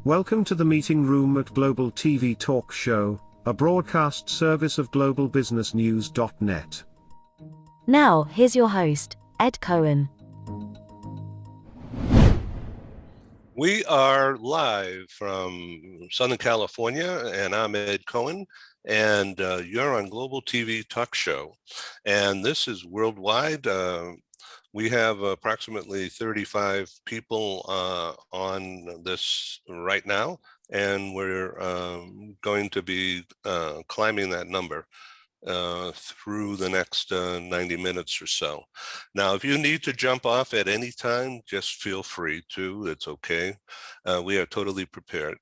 Welcome to the meeting room at Global TV Talk Show, a broadcast service of globalbusinessnews.net. Now, here's your host, Ed Cohen. We are live from Southern California, and I'm Ed Cohen, and you're on Global TV Talk Show. And this is worldwide. We have approximately 35 people on this right now, and we're going to be climbing that number through the next 90 minutes or so. Now, if you need to jump off at any time, just feel free to. It's okay. We are totally prepared.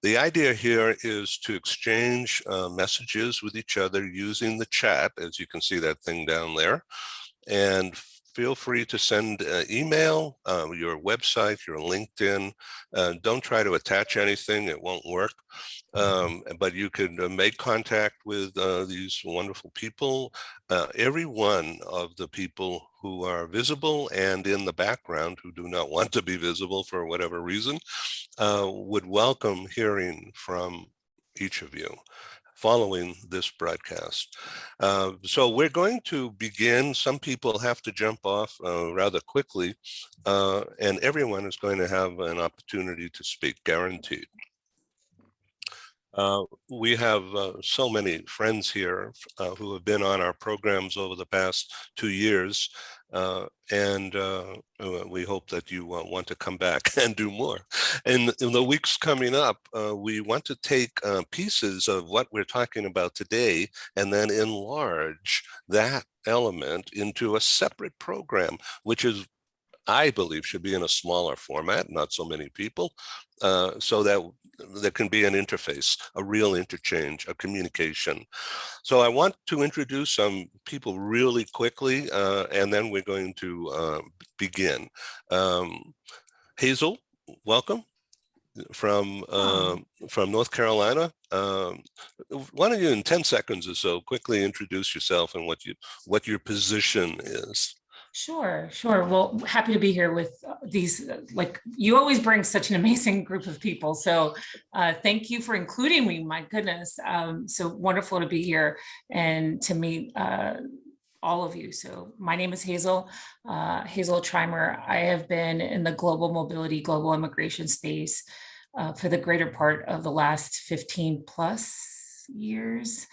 The idea here is to exchange messages with each other using the chat, as you can see that thing down there, and feel free to send email, your website, your LinkedIn. Don't try to attach anything, it won't work. But you can make contact with these wonderful people. Every one of the people who are visible and in the background who do not want to be visible for whatever reason would welcome hearing from each of you following this broadcast. So we're going to begin. Some people have to jump off rather quickly, and everyone is going to have an opportunity to speak, guaranteed. We have so many friends here who have been on our programs over the past 2 years, and we hope that you want to come back and do more. And in the weeks coming up, we want to take pieces of what we're talking about today and then enlarge that element into a separate program, which is, I believe, should be in a smaller format, not so many people, so that there can be an interface, a real interchange, a communication. So I want to introduce some people really quickly, and then we're going to begin. Hazel, welcome from North Carolina. Why don't you, in 10 seconds or so, quickly introduce yourself and what your position is? Sure. Well, happy to be here with these, like, you always bring such an amazing group of people. So thank you for including me, my goodness. So wonderful to be here and to meet all of you. So my name is Hazel Trimer. I have been in the global mobility, global immigration space for the greater part of the last 15 plus years.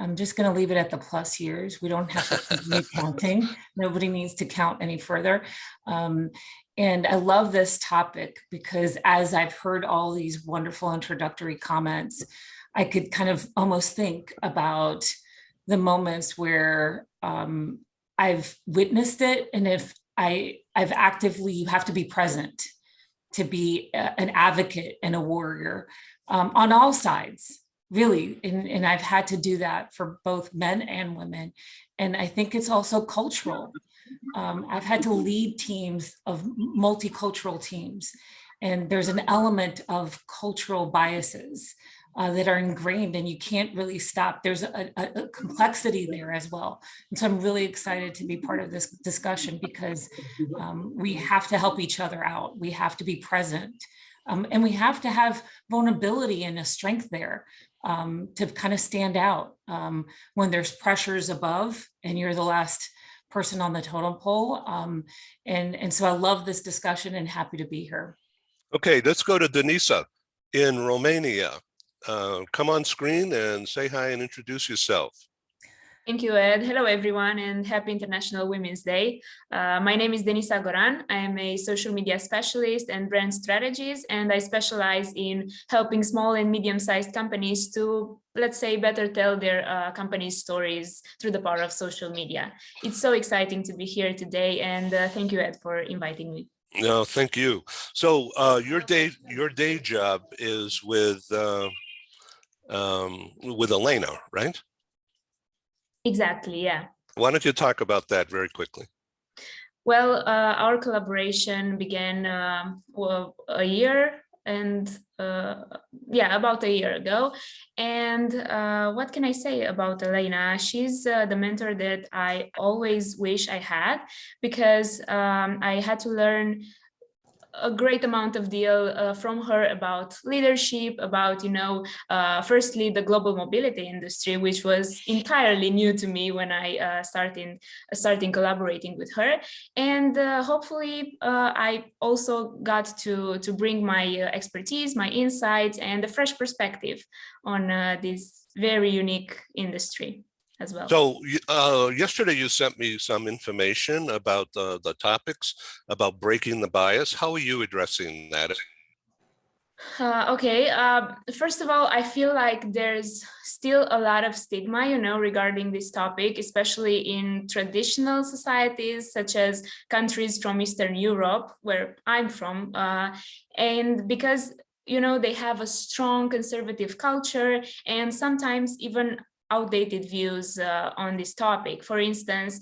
I'm just going to leave it at the plus years. We don't have to continue counting. Nobody needs to count any further. And I love this topic because as I've heard all these wonderful introductory comments, I could kind of almost think about the moments where I've witnessed it. And if I've actively, you have to be present to be an advocate and a warrior on all sides. Really, and I've had to do that for both men and women. And I think it's also cultural. I've had to lead teams of multicultural teams. And there's an element of cultural biases that are ingrained and you can't really stop. There's a complexity there as well. And so I'm really excited to be part of this discussion because we have to help each other out. We have to be present. And we have to have vulnerability and a strength there to kind of stand out when there's pressures above and you're the last person on the totem pole. And so I love this discussion and happy to be here. Okay, let's go to Denisa in Romania. Come on screen and say hi and introduce yourself. Thank you, Ed. Hello, everyone, and happy International Women's Day. My name is Denisa Goran. I am a social media specialist and brand strategist, and I specialize in helping small and medium-sized companies to, let's say, better tell their company's stories through the power of social media. It's so exciting to be here today, and thank you, Ed, for inviting me. No, thank you. So your day job is with Elena, right? Exactly, yeah. Why don't you talk about that very quickly? Well, our collaboration began a year and yeah, about a year ago. And what can I say about Elena? She's the mentor that I always wish I had, because I had to learn a great amount of deal from her about leadership, about, firstly, the global mobility industry, which was entirely new to me when I starting collaborating with her. And hopefully I also got to bring my expertise, my insights, and a fresh perspective on this very unique industry as well. So yesterday you sent me some information about the topics about breaking the bias. How are you addressing that? Okay, first of all, I feel like there's still a lot of stigma, regarding this topic, especially in traditional societies, such as countries from Eastern Europe, where I'm from. And because, they have a strong conservative culture, and sometimes even outdated views on this topic. For instance,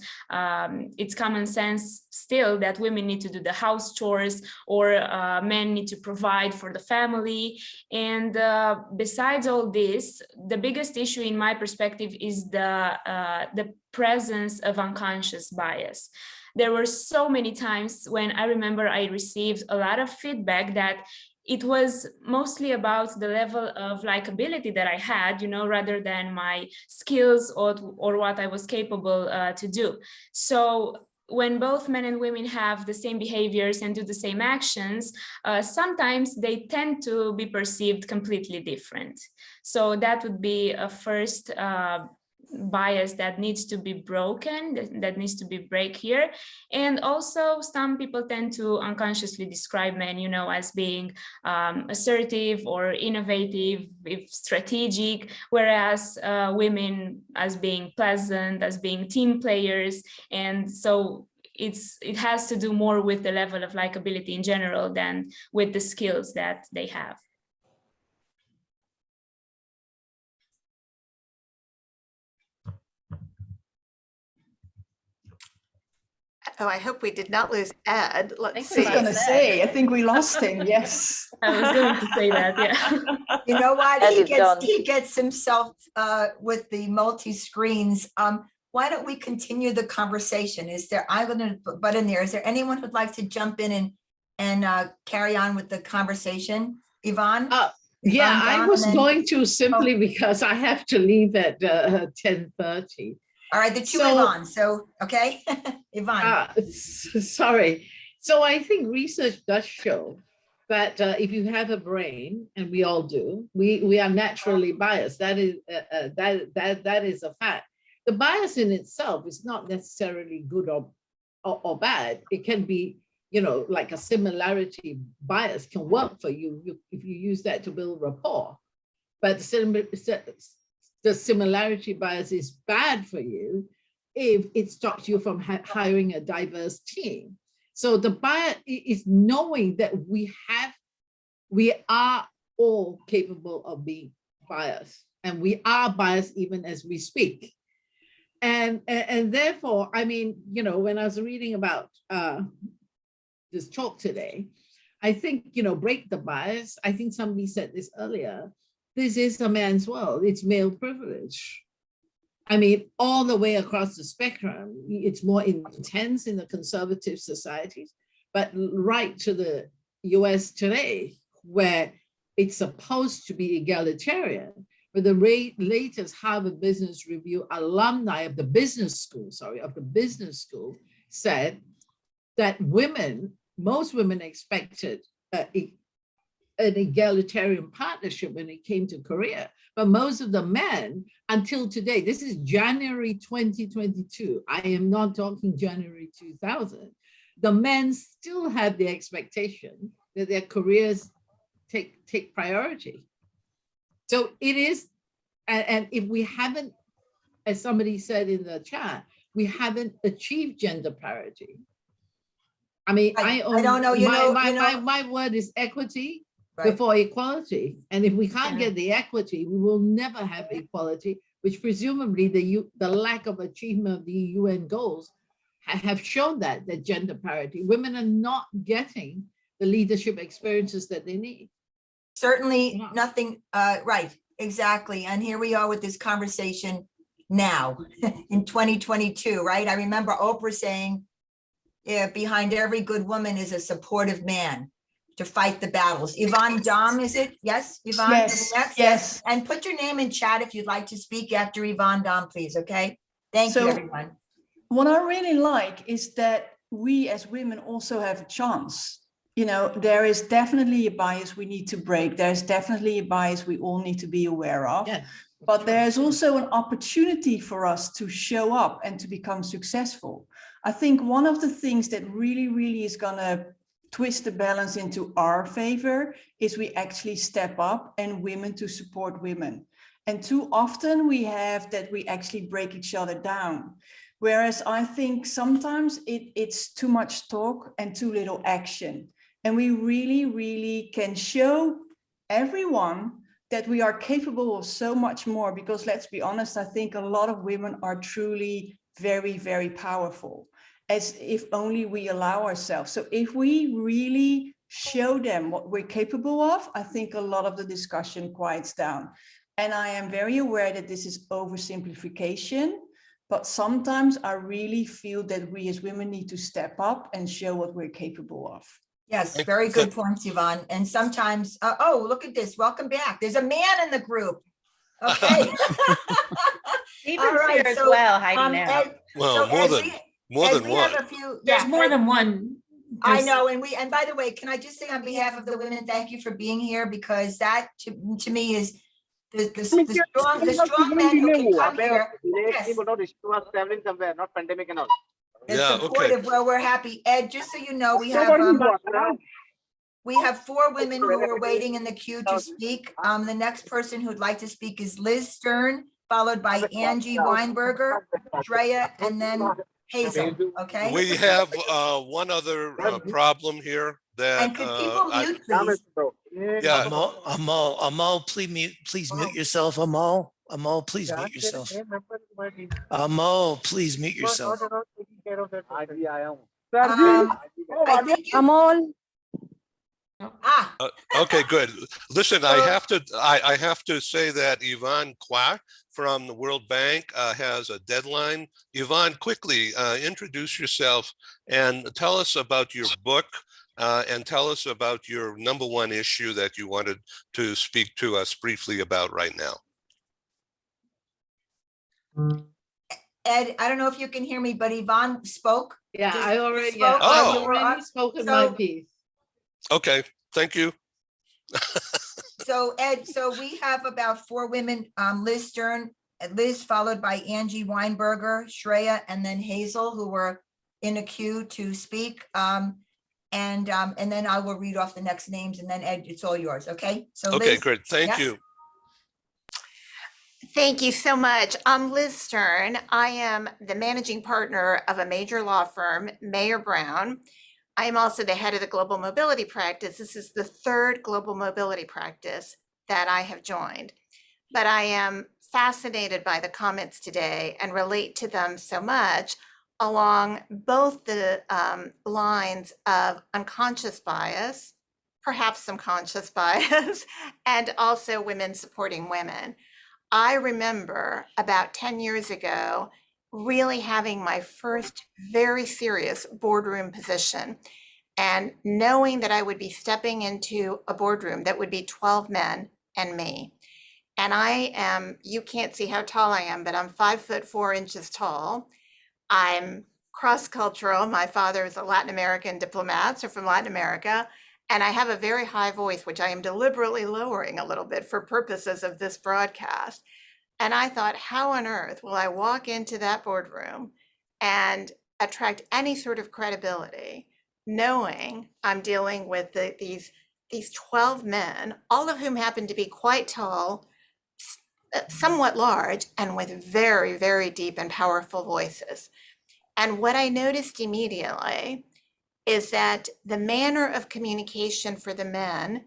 it's common sense still that women need to do the house chores, or men need to provide for the family. And besides all this, the biggest issue in my perspective is the presence of unconscious bias. There were so many times when I remember I received a lot of feedback that it was mostly about the level of likability that I had, rather than my skills or what I was capable to do. So when both men and women have the same behaviors and do the same actions, sometimes they tend to be perceived completely different. So that would be a first bias that needs to be broken, that needs to be break here. And also some people tend to unconsciously describe men, as being assertive or innovative, strategic, whereas women as being pleasant, as being team players. And so it has to do more with the level of likability in general than with the skills that they have. Oh, I hope we did not lose Ed. Let's I was see. going to say, I think we lost him. Yes. I was going to say that, yeah. You know what? Ed He is gone. gets himself with the multi-screens. Why don't we continue the conversation? I'm going to butt in there. Is there anyone who'd like to jump in and carry on with the conversation? Yvonne? Yeah, Yvonne I Dawn, was and then- going to simply because I have to leave at 10:30. All right, the two So- Yvonne. So, okay, Yvonne. Sorry. So I think research does show that if you have a brain, and we all do, we are naturally biased. That is that is a fact. The bias in itself is not necessarily good or bad. It can be, like a similarity bias can work for you if you use that to build rapport. But the similarity bias is bad for you if it stops you from hiring a diverse team. So the bias is knowing that we are all capable of being biased, and we are biased even as we speak. And therefore, I mean, when I was reading about this talk today, I think, break the bias. I think somebody said this earlier. This is a man's world. It's male privilege. I mean, all the way across the spectrum, it's more intense in the conservative societies, but right to the US today, where it's supposed to be egalitarian. But the latest Harvard Business Review alumni of the business school, said that most women expected an egalitarian partnership when it came to career. But most of the men, until today, this is January 2022, I am not talking January 2000, the men still have the expectation that their careers take priority. So it is, and if we haven't, as somebody said in the chat, we haven't achieved gender parity. I mean, I don't know, my word is equity Right. before equality. And if we can't get the equity, we will never have equality, which presumably the lack of achievement of the UN goals have shown that gender parity. Women are not getting the leadership experiences that they need. certainly No. nothing, right, exactly. And here we are with this conversation now in 2022, right? I remember Oprah saying, yeah, behind every good woman is a supportive man to fight the battles. Yvonne Dom, is it? Yes, Yvonne? Yes, Next, yes. And put your name in chat if you'd like to speak after Yvonne Dom, please, okay? Thank you, So- everyone. What I really like is that we as women also have a chance. You know, there is definitely a bias we need to break. There's definitely a bias we all need to be aware of. Yes. But there's also an opportunity for us to show up and to become successful. I think one of the things that really is going to twist the balance into our favor is we actually step up and women to support women. And too often we have that we actually break each other down. Whereas I think sometimes it's too much talk and too little action. And we really can show everyone that we are capable of so much more, because let's be honest, I think a lot of women are truly very powerful, as if only we allow ourselves. So if we really show them what we're capable of, I think a lot of the discussion quiets down. And I am very aware that this is oversimplification, but sometimes I really feel that we as women need to step up and show what we're capable of. Yes, very good points, Yvonne. And sometimes, oh, look at this. Welcome back. There's a man in the group. Okay. Even All right, here as so, well, hiding now. Ed, Well, so more Ed, than we have one. a few. There's yeah, more Ed, than one. I There's- know, and by the way, can I just say on behalf of the women, thank you for being here, because that to me is the strong men who can come here. Yes. Traveling somewhere, not pandemic and all. And Yeah, okay. supportive, well, we're happy. Ed, just so you know, we have 4 women who are waiting in the queue to speak. The next person who'd like to speak is Liz Stern, followed by Angie Weinberger, Shreya, and then Hazel, okay? We have one other problem here that And could people mute, please? yeah. Amal, please mute yourself. Amal, please mute yourself. Amal, please mute yourself. I think you- Okay, good. Listen, I have to say that Yvonne Kwak from the World Bank has a deadline. Yvonne, quickly introduce yourself and tell us about your book and tell us about your #1 issue that you wanted to speak to us briefly about right now. Ed, I don't know if you can hear me, but Yvonne spoke. Yeah, Just I already, spoke while I you were already up. spoken So- my piece. Okay, thank you. So Ed, so we have about 4 women, Liz Stern, Liz followed by Angie Weinberger, Shreya, and then Hazel, who were in a queue to speak. And then I will read off the next names, and then Ed, it's all yours, okay? So Okay, Liz, great. Thank yeah. you. Thank you so much. I'm Liz Stern. I am the managing partner of a major law firm, Mayer Brown. I am also the head of the global mobility practice. This is the 3rd global mobility practice that I have joined. But I am fascinated by the comments today and relate to them so much along both the lines of unconscious bias, perhaps some conscious bias, and also women supporting women. I remember about 10 years ago, really having my first very serious boardroom position and knowing that I would be stepping into a boardroom that would be 12 men and me. And I am, you can't see how tall I am, but I'm 5'4" tall. I'm cross-cultural. My father is a Latin American diplomat, so from Latin America. And I have a very high voice, which I am deliberately lowering a little bit for purposes of this broadcast. And I thought, how on earth will I walk into that boardroom and attract any sort of credibility, knowing I'm dealing with these 12 men, all of whom happen to be quite tall, somewhat large, and with very deep and powerful voices. And what I noticed immediately is that the manner of communication for the men,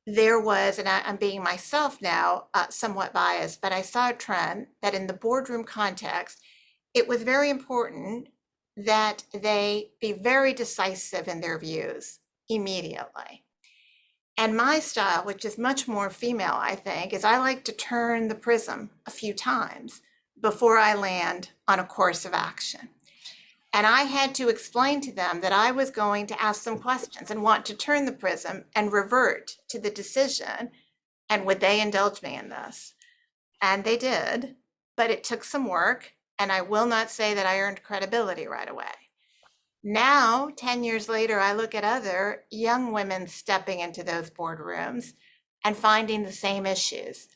there was, and I'm being myself now somewhat biased, but I saw a trend that in the boardroom context, it was very important that they be very decisive in their views immediately. And my style, which is much more female, I think, is I like to turn the prism a few times before I land on a course of action. And I had to explain to them that I was going to ask them questions and want to turn the prism and revert to the decision. And would they indulge me in this? And they did, but it took some work. And I will not say that I earned credibility right away. Now, 10 years later, I look at other young women stepping into those boardrooms and finding the same issues.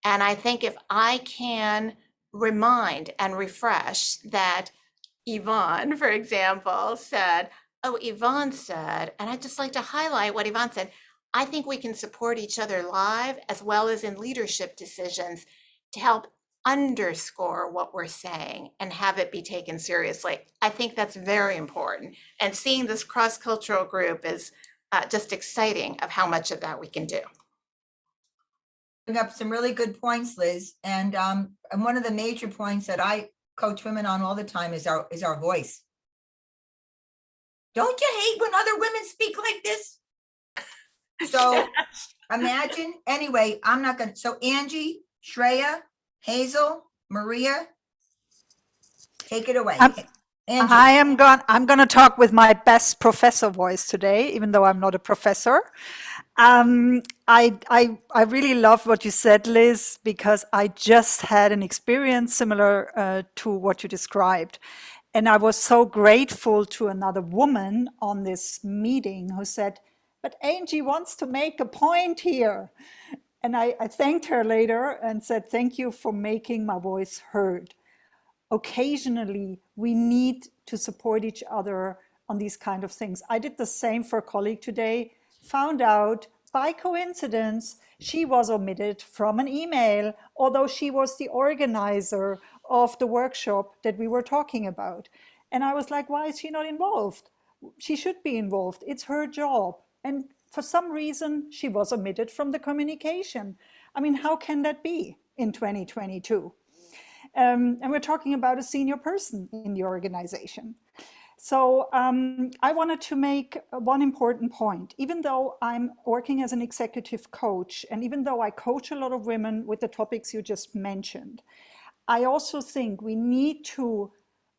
And I think if I can remind and refresh that Yvonne, for example, said, oh, Yvonne said, and I'd just like to highlight what Yvonne said. I think we can support each other live as well as in leadership decisions to help underscore what we're saying and have it be taken seriously. I think that's very important. And seeing this cross-cultural group is just exciting of how much of that we can do. Bring up some really good points, Liz. And one of the major points that I coach women on all the time is our voice. Don't you hate when other women speak like this? So imagine, anyway, I'm not gonna, so Angie, Shreya, Hazel, Maria, take it away. Angie. I'm going to talk with my best professor voice today, even though I'm not a professor. I really love what you said, Liz, because I just had an experience similar to what you described. And I was so grateful to another woman on this meeting who said, but Angie wants to make a point here. And I thanked her later and said, thank you for making my voice heard. Occasionally, we need to support each other on these kind of things. I did the same for a colleague today, found out by coincidence, she was omitted from an email, although she was the organizer of the workshop that we were talking about. And I was like, why is she not involved? She should be involved. It's her job. And for some reason, she was omitted from the communication. I mean, how can that be in 2022? And we're talking about a senior person in the organization. So I wanted to make one important point. Even though I'm working as an executive coach, and even though I coach a lot of women with the topics you just mentioned, I also think we need to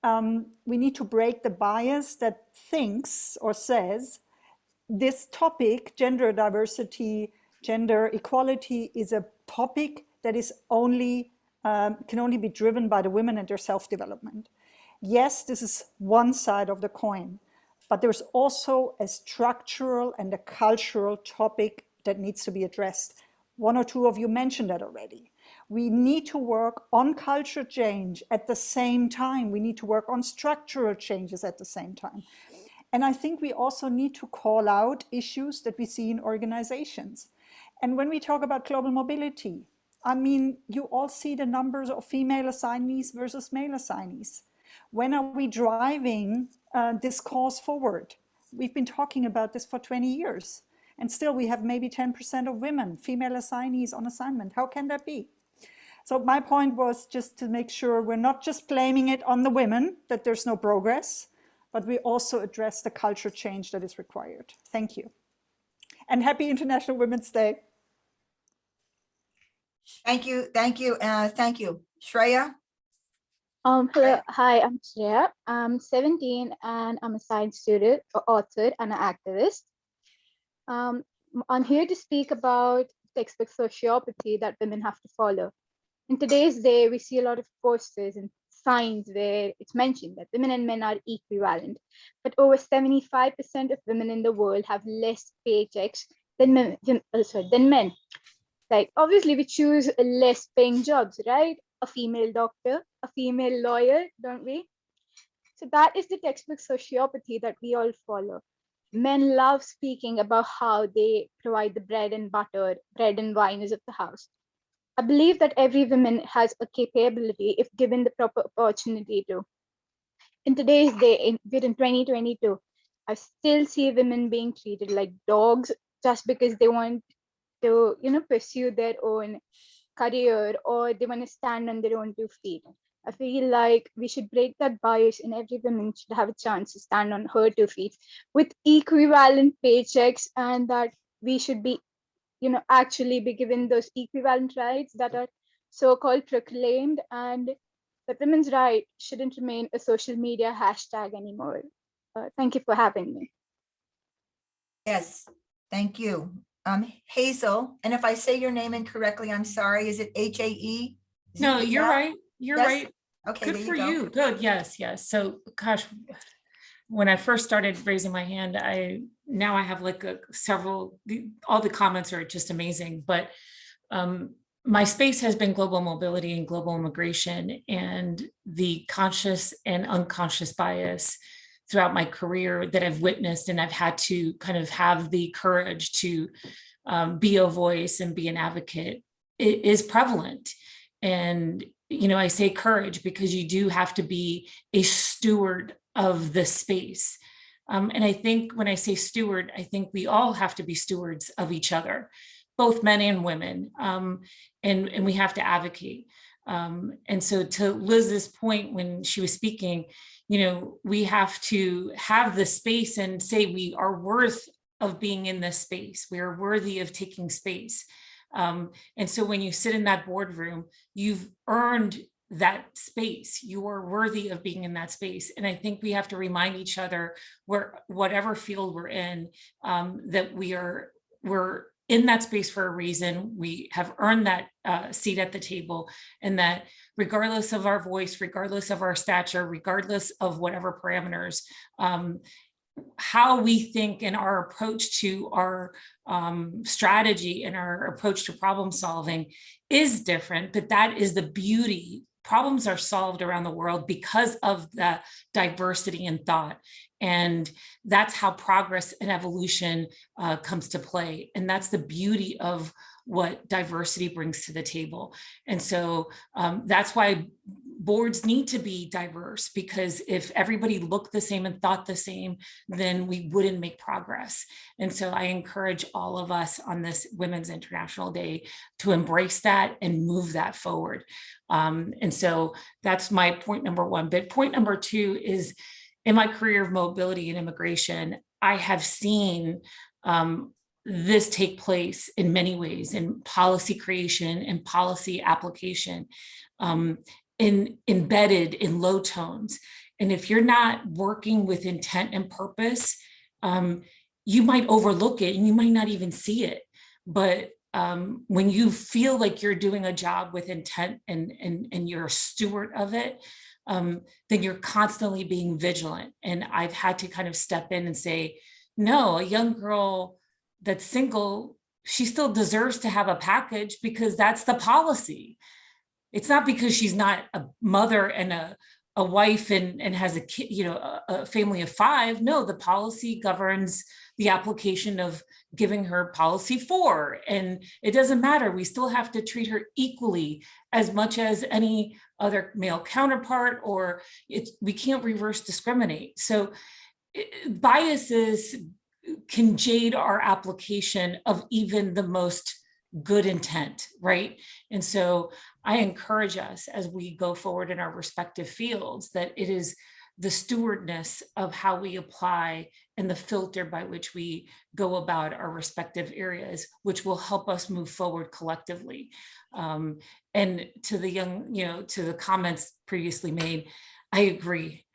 break the bias that thinks or says this topic, gender diversity, gender equality, is a topic that is only can only be driven by the women and their self-development. Yes, this is one side of the coin, but there's also a structural and a cultural topic that needs to be addressed. One or two of you mentioned that already. We need to work on culture change at the same time. We need to work on structural changes at the same time. And I think we also need to call out issues that we see in organizations. And when we talk about global mobility, I mean, you all see the numbers of female assignees versus male assignees. When are we driving this cause forward? We've been talking about this for 20 years, and still we have maybe 10% of women, female assignees on assignment. How can that be? So my point was just to make sure we're not just blaming it on the women, that there's no progress, but we also address the culture change that is required. Thank you. And happy International Women's Day. Thank you, thank you, thank you. Shreya? Hello, hi, I'm Shreya. I'm 17 and I'm a science student, author, and an activist. I'm here to speak about textbook sociopathy that women have to follow. In today's day, we see a lot of posters and signs where it's mentioned that women and men are equivalent, but over 75% of women in the world have less paychecks than men. Like, obviously, we choose less paying jobs, right? A female doctor, a female lawyer, don't we? So that is the textbook sociopathy that we all follow. Men love speaking about how they provide the bread and butter, bread and wine of the house. I believe that every woman has a capability if given the proper opportunity to. In today's day, we're in 2022, I still see women being treated like dogs just because they want to, pursue their own career or they want to stand on their own 2 feet. I feel like we should break that bias and every woman should have a chance to stand on her 2 feet with equivalent paychecks, and that we should be actually be given those equivalent rights that are so-called proclaimed, and that women's right shouldn't remain a social media hashtag anymore. Thank you for having me. Yes, thank you. Hazel, and if I say your name incorrectly, I'm sorry. Is it H-A-E? No, you're right. You're Yes? right. Okay, Good there for you go. you. Good. Yes. Yes. So, gosh, when I first started raising my hand, now I have like all the comments are just amazing. But my space has been global mobility and global immigration, and the conscious and unconscious bias throughout my career that I've witnessed, and I've had to kind of have the courage to be a voice and be an advocate, it is prevalent. And, I say courage because you do have to be a steward of the space. And I think when I say steward, I think we all have to be stewards of each other, both men and women, and we have to advocate. And so to Liz's point, when she was speaking, we have to have the space and say we are worth of being in this space. We are worthy of taking space. And so when you sit in that boardroom, you've earned that space. You are worthy of being in that space. And I think we have to remind each other, whatever field we're in, that we're in that space for a reason. We have earned that seat at the table, and that regardless of our voice, regardless of our stature, regardless of whatever parameters, how we think and our approach to our strategy and our approach to problem solving is different, but that is the beauty. Problems are solved around the world because of the diversity in thought. And that's how progress and evolution comes to play. And that's the beauty of what diversity brings to the table. And so that's why boards need to be diverse, because if everybody looked the same and thought the same, then we wouldn't make progress. And so I encourage all of us on this Women's International Day to embrace that and move that forward. And so that's my point number one. But point number two is, in my career of mobility and immigration, I have seen this take place in many ways, in policy creation and policy application, embedded in low tones. And if you're not working with intent and purpose, you might overlook it and you might not even see it. But when you feel like you're doing a job with intent and you're a steward of it, then you're constantly being vigilant. And I've had to kind of step in and say, no, a young girl that's single, she still deserves to have a package because that's the policy. It's not because she's not a mother and a wife and has a kid, a family of 5. No, the policy governs the application of giving her policy 4. And it doesn't matter. We still have to treat her equally as much as any other male counterpart, or we can't reverse discriminate. So biases can jade our application of even the most good intent, right? And so I encourage us as we go forward in our respective fields that it is the stewardness of how we apply and the filter by which we go about our respective areas, which will help us move forward collectively. And to the to the comments previously made, I agree.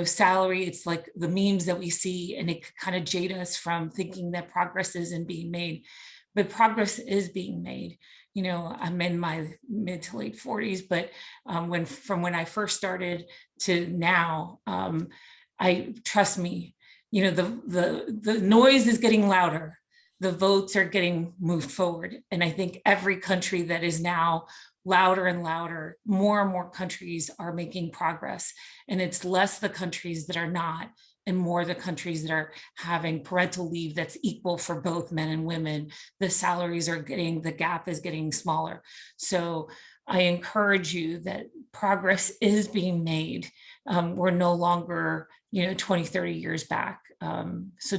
Salary, it's like the memes that we see, and it kind of jade us from thinking that progress isn't being made. But progress is being made. I'm in my mid to late 40s, but from when I first started to now, trust me, the noise is getting louder. The votes are getting moved forward. And I think every country that is now louder and louder, more and more countries are making progress. And it's less the countries that are not, and more the countries that are having parental leave that's equal for both men and women. The salaries the gap is getting smaller. So I encourage you that progress is being made. We're no longer, 20, 30 years back. So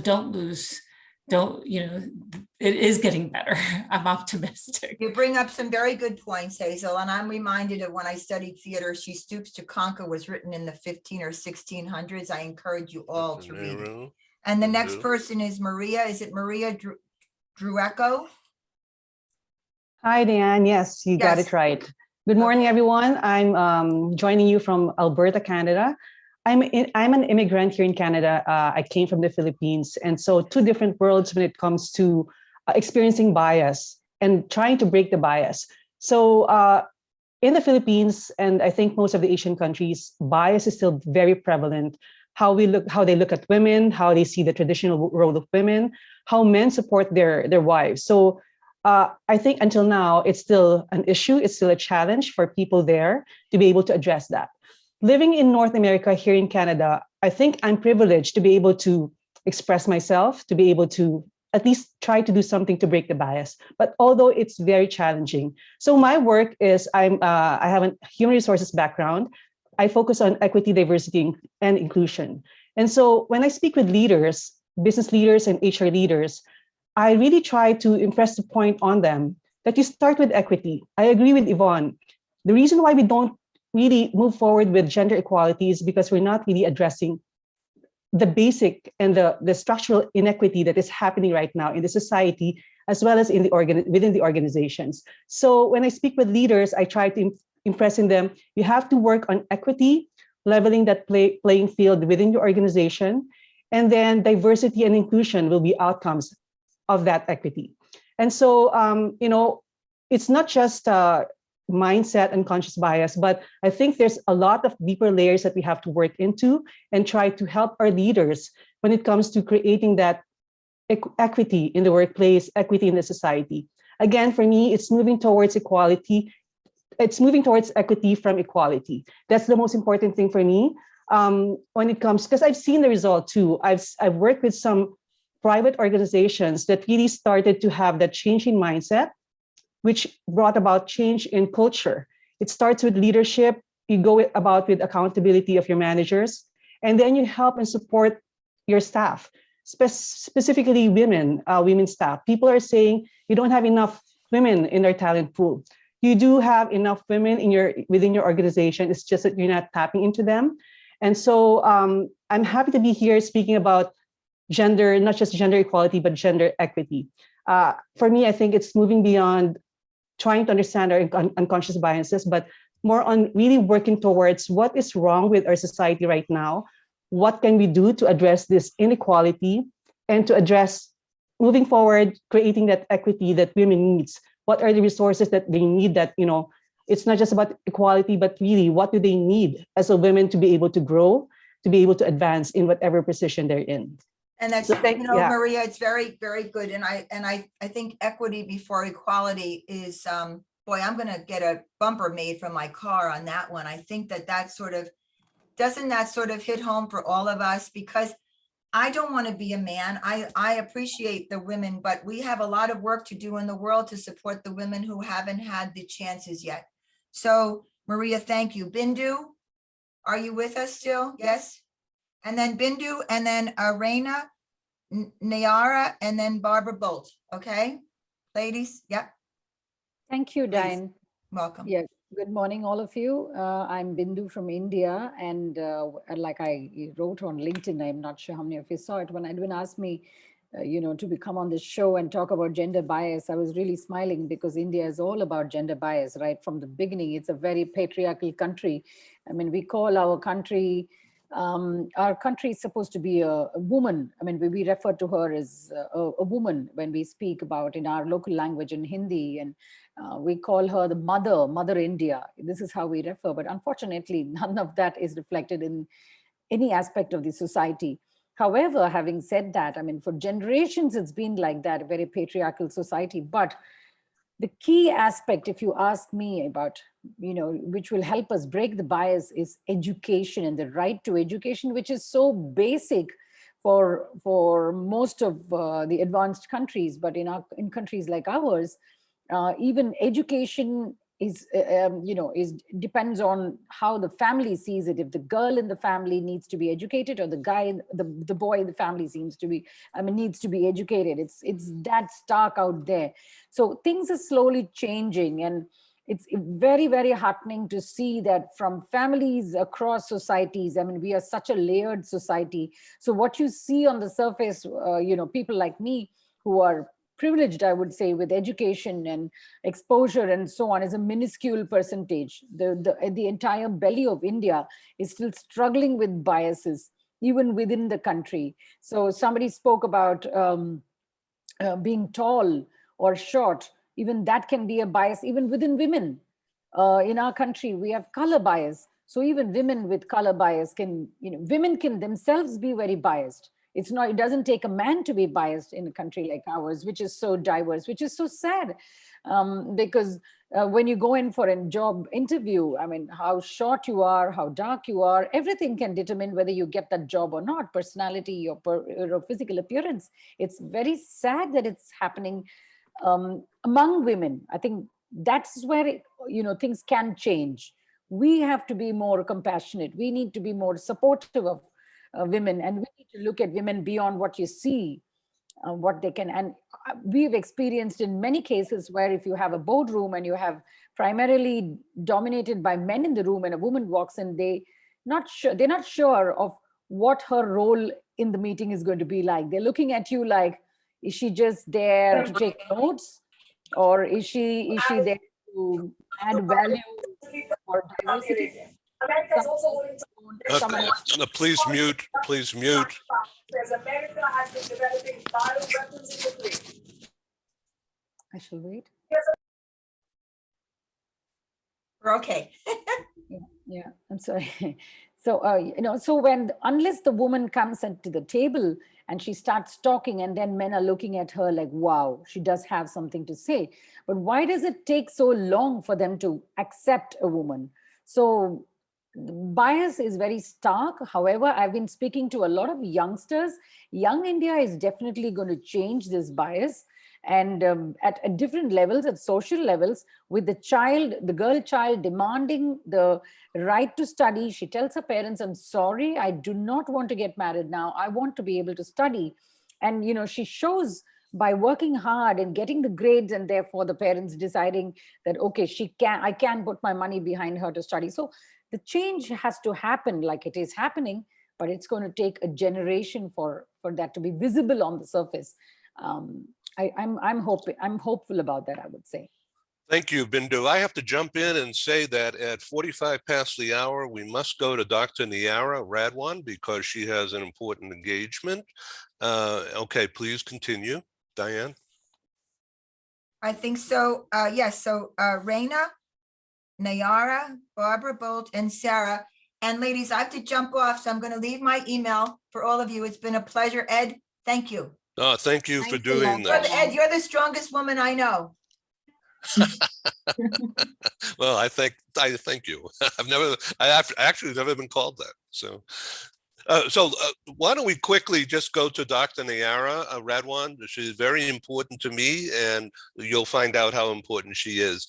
it is getting better. I'm optimistic. You bring up some very good points, Hazel, and I'm reminded of when I studied theater, She Stoops to Conquer was written in the 15 or 1600s. I encourage you all to read it. And the next person is Maria. Is it Maria Drueco? Hi, Diane. Yes, you got Yes. it right. Good morning, everyone. I'm joining you from Alberta, Canada. I'm an immigrant here in Canada. I came from the Philippines. And so two different worlds when it comes to experiencing bias and trying to break the bias. So in the Philippines, and I think most of the Asian countries, bias is still very prevalent. How they look at women, how they see the traditional role of women, how men support their wives. So I think until now, it's still an issue. It's still a challenge for people there to be able to address that. Living in North America here in Canada, I think I'm privileged to be able to express myself, to be able to at least try to do something to break the bias. But although it's very challenging, so my work is I have a human resources background. I focus on equity, diversity, and inclusion. And so when I speak with leaders, business leaders, and HR leaders, I really try to impress the point on them that you start with equity. I agree with Yvonne. The reason why we don't really move forward with gender equality is because we're not really addressing the basic and the structural inequity that is happening right now in the society, as well as in within the organizations. So when I speak with leaders, I try to impress in them, you have to work on equity, leveling that playing field within your organization, and then diversity and inclusion will be outcomes of that equity. And so, it's not just mindset and conscious bias, but I think there's a lot of deeper layers that we have to work into and try to help our leaders when it comes to creating that equity in the workplace, equity in the society. Again, for me, it's moving towards equality. It's moving towards equity from equality. That's the most important thing for me when it comes, because I've seen the result too. I've worked with some private organizations that really started to have that change in mindset, which brought about change in culture. It starts with leadership. You go about with accountability of your managers, and then you help and support your staff, specifically women staff. People are saying you don't have enough women in their talent pool. You do have enough women within your organization. It's just that you're not tapping into them. And so I'm happy to be here speaking about gender, not just gender equality, but gender equity. For me, I think it's moving beyond trying to understand our unconscious biases, but more on really working towards what is wrong with our society right now. What can we do to address this inequality and to address moving forward, creating that equity that women needs? What are the resources that they need that, it's not just about equality, but really what do they need as a women to be able to grow, to be able to advance in whatever position they're in. And that's, So Maria, it's very, very good. And I think equity before equality is, boy, I'm going to get a bumper made from my car on that one. I think that doesn't that sort of hit home for all of us? Because I don't want to be a man. I appreciate the women, but we have a lot of work to do in the world to support the women who haven't had the chances yet. So Maria, thank you. Bindu, are you with us still? Yes. And then Bindu, and then Reina, Niara, and then Barbara Bolt. Okay, ladies. Yep. Thank you, Please. Diane. Welcome. Yeah. Good morning, all of you. I'm Bindu from India, and like I wrote on LinkedIn, I'm not sure how many of you saw it. When Edwin asked me, to become on this show and talk about gender bias, I was really smiling because India is all about gender bias, right? From the beginning, it's a very patriarchal country. I mean, we call our country is supposed to be a woman. I mean, we refer to her as a woman when we speak about in our local language in Hindi, and we call her the Mother India. This is how we refer, but unfortunately, none of that is reflected in any aspect of the society. However, having said that, I mean, for generations, it's been like that, a very patriarchal society. But the key aspect, if you ask me about, which will help us break the bias, is education and the right to education, which is so basic for most of the advanced countries. But in countries like ours, even education is depends on how the family sees it. If the girl in the family needs to be educated, or the guy, the boy in the family needs to be educated. It's that stark out there. So things are slowly changing, and it's very, very heartening to see that from families across societies. I mean, we are such a layered society. So what you see on the surface, people like me who are privileged, I would say, with education and exposure and so on, is a minuscule percentage. The entire belly of India is still struggling with biases, even within the country. So somebody spoke about being tall or short. Even that can be a bias, even within women. In our country, we have color bias. So even women with color bias can, women can themselves be very biased. It doesn't take a man to be biased in a country like ours, which is so diverse, which is so sad. Because when you go in for a job interview, I mean, how short you are, how dark you are, everything can determine whether you get that job or not, personality or physical appearance. It's very sad that it's happening among women. I think that's where, things can change. We have to be more compassionate. We need to be more supportive of women, and we need to look at women beyond what you see, what they can. And we've experienced in many cases where if you have a boardroom and you have primarily dominated by men in the room, and a woman walks in, they're not sure of what her role in the meeting is going to be like. They're looking at you like, is she just there to take notes, or is she there to add value or diversity? Please mute. Please mute. I shall wait. We're okay. Yeah, I'm sorry. So, so unless the woman comes to the table and she starts talking, and then men are looking at her like, wow, she does have something to say. But why does it take so long for them to accept a woman? So bias is very stark. However, I've been speaking to a lot of youngsters. Young India is definitely going to change this bias. And at different levels, at social levels, with the girl child demanding the right to study. She tells her parents, I'm sorry, I do not want to get married now. I want to be able to study. And, she shows by working hard and getting the grades, and therefore the parents deciding that, okay, I can put my money behind her to study. So the change has to happen, like it is happening, but it's going to take a generation for that to be visible on the surface. I'm hopeful about that, I would say. Thank you, Bindu. I have to jump in and say that at 45 past the hour, we must go to Dr. Niara Radwan because she has an important engagement. Okay, please continue, Diane. I think so. Yes. So Raina, Niara, Barbara Bolt, and Sarah. And ladies, I have to jump off, so I'm going to leave my email for all of you. It's been a pleasure. Ed, thank you. Oh, thank you for doing this. Ed, you're the strongest woman I know. Well, I thank you. I've actually never been called that. So why don't we quickly just go to Dr. Niara Radwan? She's very important to me, and you'll find out how important she is.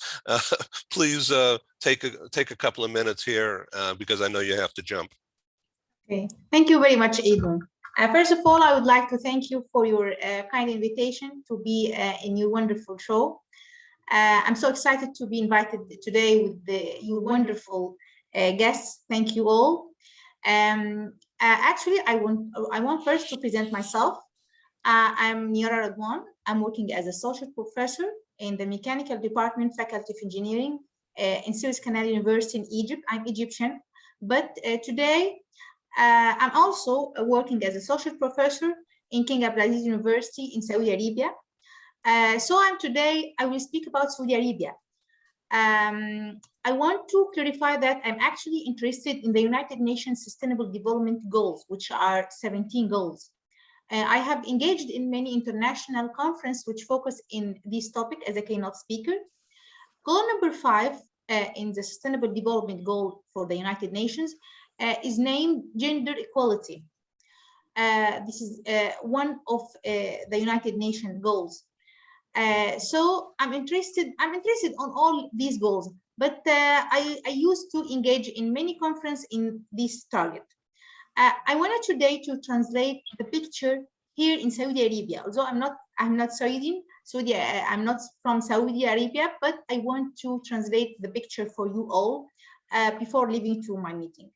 Please take a couple of minutes here because I know you have to jump. Okay, thank you very much, Edwin. First of all, I would like to thank you for your kind invitation to be in your wonderful show. I'm so excited to be invited today with your wonderful guests. Thank you all. Actually, I want first to present myself. I'm Niara Radwan. I'm working as a social professor in the mechanical department, Faculty of Engineering in Suez Canal University in Egypt. I'm Egyptian, but today I'm also working as a social professor in King Abdulaziz University in Saudi Arabia. So today I will speak about Saudi Arabia. I want to clarify that I'm actually interested in the United Nations Sustainable Development Goals, which are 17 goals. I have engaged in many international conferences which focus in this topic as a keynote speaker. Goal number 5 in the Sustainable Development Goal for the United Nations is named gender equality. This is one of the United Nations goals. So I'm interested on all these goals, but I used to engage in many conferences in this target. I wanted today to translate the picture here in Saudi Arabia. Although I'm not Saudi, I'm not from Saudi Arabia, but I want to translate the picture for you all before leaving to my meeting.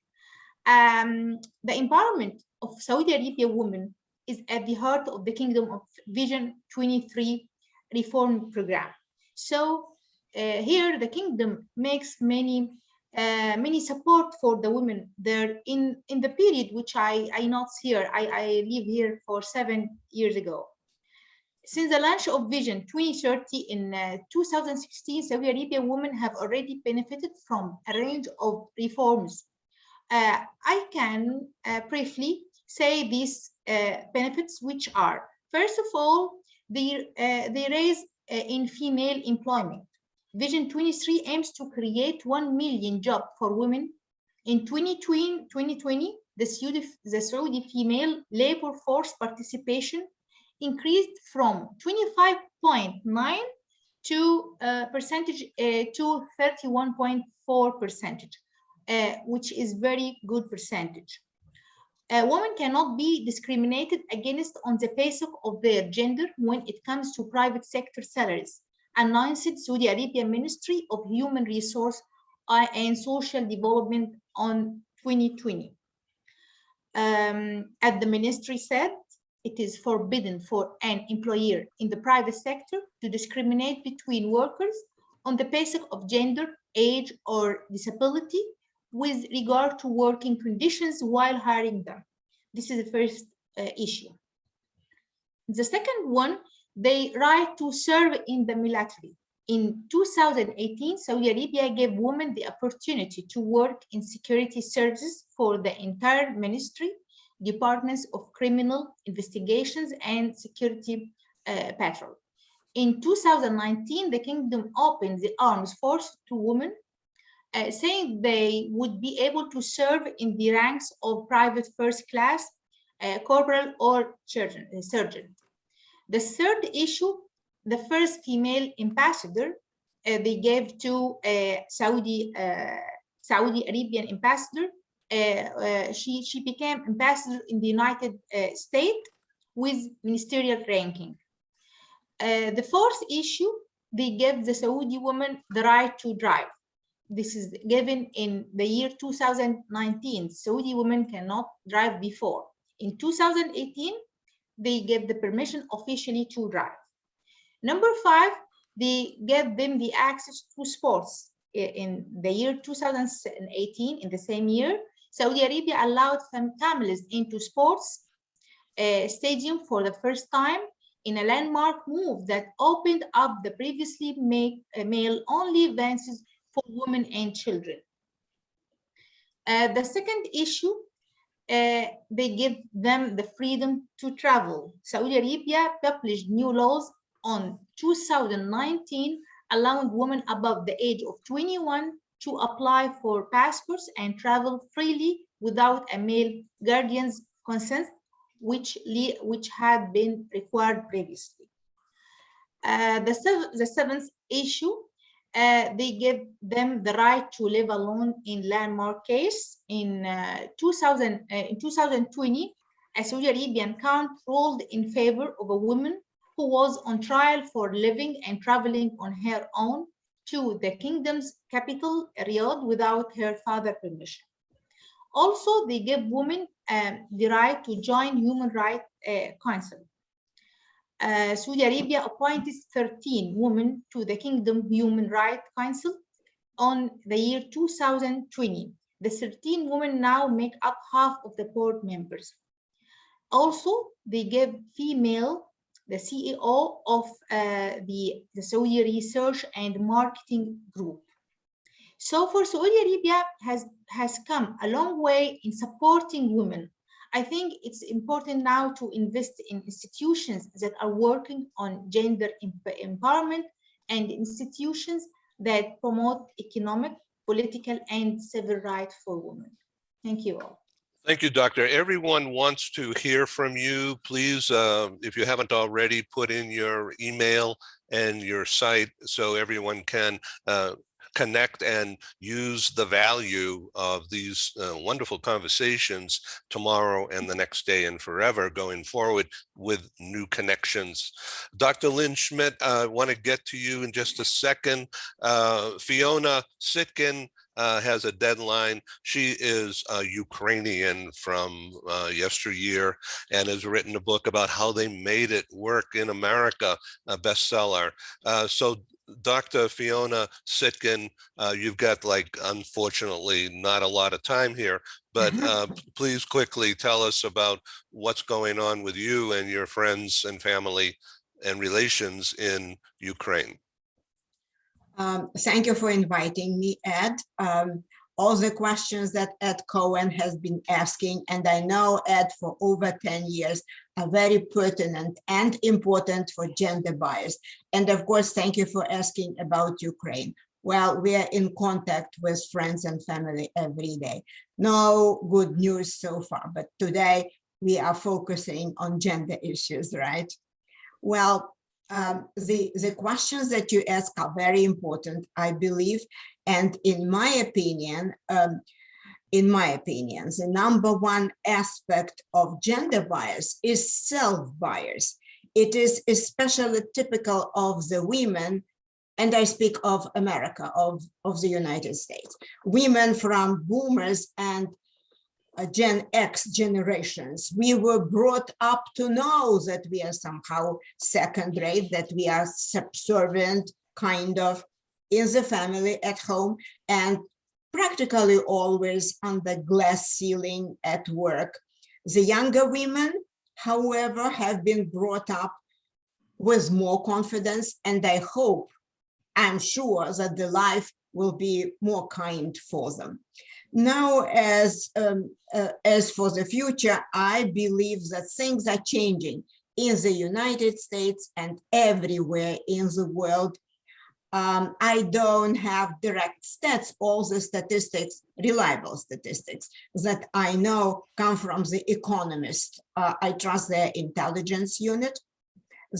The empowerment of Saudi Arabia women is at the heart of the Kingdom of Vision 23 reform program. So here the kingdom makes many support for the women there in the period which I note here. I live here for 7 years ago. Since the launch of Vision 2030 in 2016, Saudi Arabia women have already benefited from a range of reforms. I can briefly say these benefits, which are, first of all, they raise in female employment. Vision 23 aims to create 1 million jobs for women. In 2020, the Saudi female labor force participation increased from 25.9 percentage to 31.4 percentage, which is very good percentage. Women cannot be discriminated against on the basis of their gender when it comes to private sector salaries, announced Saudi Arabia Ministry of Human Resource and Social Development on 2020. As the ministry said, it is forbidden for an employer in the private sector to discriminate between workers on the basis of gender, age, or disability with regard to working conditions while hiring them. This is the first issue. The second one, the right to serve in the military. In 2018, Saudi Arabia gave women the opportunity to work in security services for the entire ministry, departments of criminal investigations and security patrol. In 2019, the kingdom opened the armed force to women, saying they would be able to serve in the ranks of private first class, corporal, or sergeant. The third issue, the first female ambassador they gave to Saudi Arabian ambassador. She became ambassador in the United States with ministerial ranking. The fourth issue, they gave the Saudi woman the right to drive. This is given in the year 2019. Saudi women cannot drive before. In 2018, they gave the permission officially to drive. Number 5, they gave them the access to sports. In the year 2018, in the same year, Saudi Arabia allowed families into sports stadium for the first time in a landmark move that opened up the previously male-only events for women and children. The second issue, they give them the freedom to travel. Saudi Arabia published new laws on 2019, allowing women above the age of 21 to apply for passports and travel freely without a male guardian's consent, which had been required previously. The seventh issue, they give them the right to live alone in landmark case. In 2020, a Saudi Arabian court ruled in favor of a woman who was on trial for living and traveling on her own to the kingdom's capital, Riyadh, without her father's permission. Also, they give women the right to join Human Rights Council. Saudi Arabia appointed 13 women to the Kingdom Human Rights Council on the year 2020. The 13 women now make up half of the board members. Also, they give female the CEO of the Saudi Research and Marketing Group. So for Saudi Arabia has come a long way in supporting women. I think it's important now to invest in institutions that are working on gender empowerment and institutions that promote economic, political, and civil rights for women. Thank you all. Thank you, Doctor. Everyone wants to hear from you. Please, if you haven't already, put in your email and your site so everyone can connect and use the value of these wonderful conversations tomorrow and the next day and forever going forward with new connections. Dr. Lynn Schmidt, I want to get to you in just a second. Fiona Sitkin has a deadline. She is a Ukrainian from yesteryear and has written a book about how they made it work in America, a bestseller. So Dr. Fiona Sitkin, you've got, like, unfortunately, not a lot of time here, but please quickly tell us about what's going on with you and your friends and family and relations in Ukraine. Thank you for inviting me, Ed. All the questions that Ed Cohen has been asking, and I know Ed for over 10 years, are very pertinent and important for gender bias. And of course, thank you for asking about Ukraine. Well, we are in contact with friends and family every day. No good news so far, but today we are focusing on gender issues, right? Well, the questions that you ask are very important, I believe, and in my opinion, the number one aspect of gender bias is self-bias. It is especially typical of the women, and I speak of America, of the United States. Women from boomers and Gen X generations, we were brought up to know that we are somehow second rate, that we are subservient, kind of, in the family, at home, and practically always on the glass ceiling at work. The younger women, however, have been brought up with more confidence, and I hope, I'm sure that the life will be more kind for them. Now, as for the future, I believe that things are changing in the United States and everywhere in the world. I don't have direct stats. All the statistics, reliable statistics that I know come from The Economist. I trust their intelligence unit.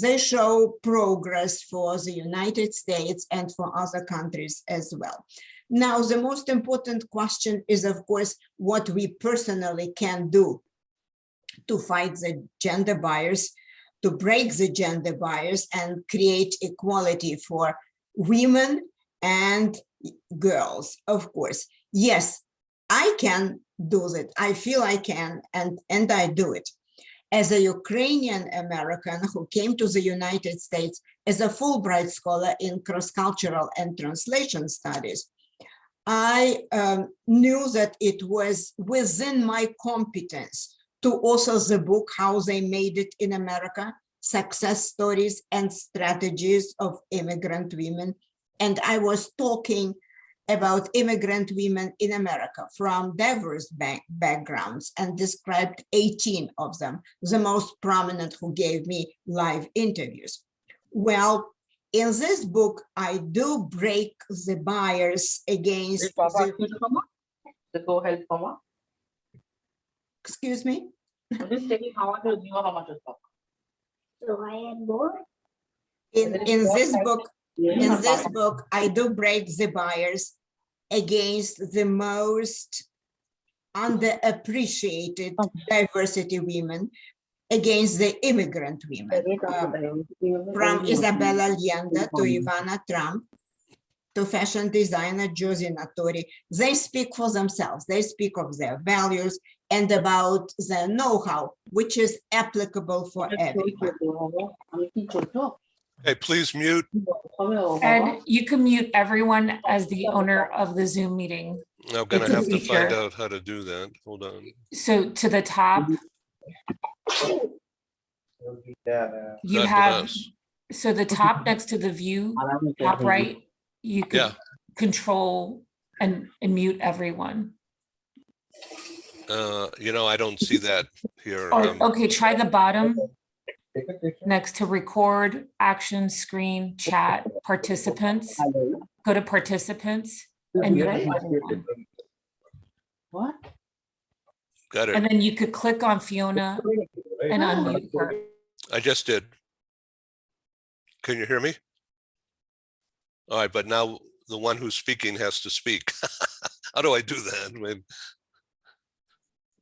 They show progress for the United States and for other countries as well. Now, the most important question is, of course, what we personally can do to fight the gender bias, to break the gender bias and create equality for women and girls, of course. Yes, I can do that. I feel I can, and I do it. As a Ukrainian American who came to the United States as a Fulbright scholar in cross-cultural and translation studies, I knew that it was within my competence to author the book, How They Made It in America, Success Stories and Strategies of Immigrant Women. And I was talking about immigrant women in America from diverse backgrounds and described 18 of them, the most prominent who gave me live interviews. Well, in this book, I do break the bias against Excuse me? In this book, I do break the bias against the most underappreciated diversity women, against the immigrant women, from Isabella Allende to Ivana Trump, to fashion designer Josie Natori. They speak for themselves. They speak of their values and about their know-how, which is applicable for everyone. Hey, please mute. And you can mute everyone as the owner of the Zoom meeting. I'm gonna have to find out how to do that. Hold on. So to the top, you have, so the top next to the view, top right, you can control and mute everyone. You know, I don't see that here. Okay, try the bottom next to record, action, screen, chat, participants. Go to participants and mute everyone. What? Got it. And then you could click on Fiona and unmute her. I just did. Can you hear me? All right, but now the one who's speaking has to speak. How do I do that? I mean,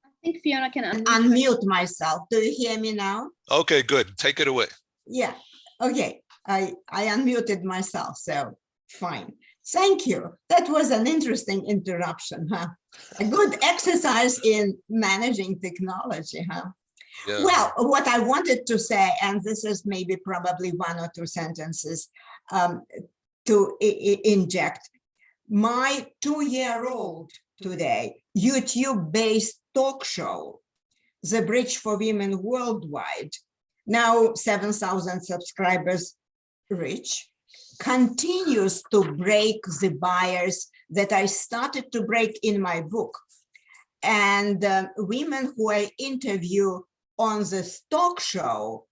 I think Fiona can unmute myself. Do you hear me now? okay, good. Take it away. Yeah, okay. I unmuted myself, so fine. Thank you. That was an interesting interruption, huh? A good exercise in managing technology, huh? Yeah. Well, what I wanted to say, and this is maybe probably one or two sentences to inject. My 2-year-old today, YouTube-based talk show, The Bridge for Women Worldwide, now 7,000 subscribers rich, continues to break the barriers that I started to break in my book. And women who I interview on this talk show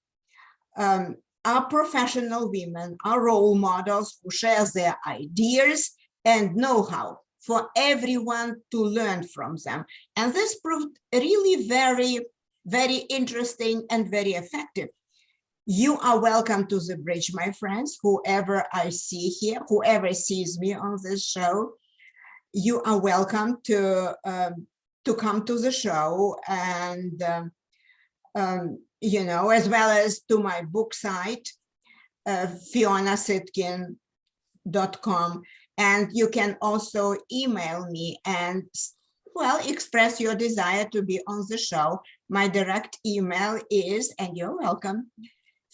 are professional women, are role models who share their ideas and know-how for everyone to learn from them. And this proved really very, very interesting and very effective. You are welcome to the bridge, my friends, whoever I see here, whoever sees me on this show, you are welcome to come to the show and, you know, as well as to my book site, FionaSitkin.com. And you can also email me and, well, express your desire to be on the show. My direct email is, and you're welcome,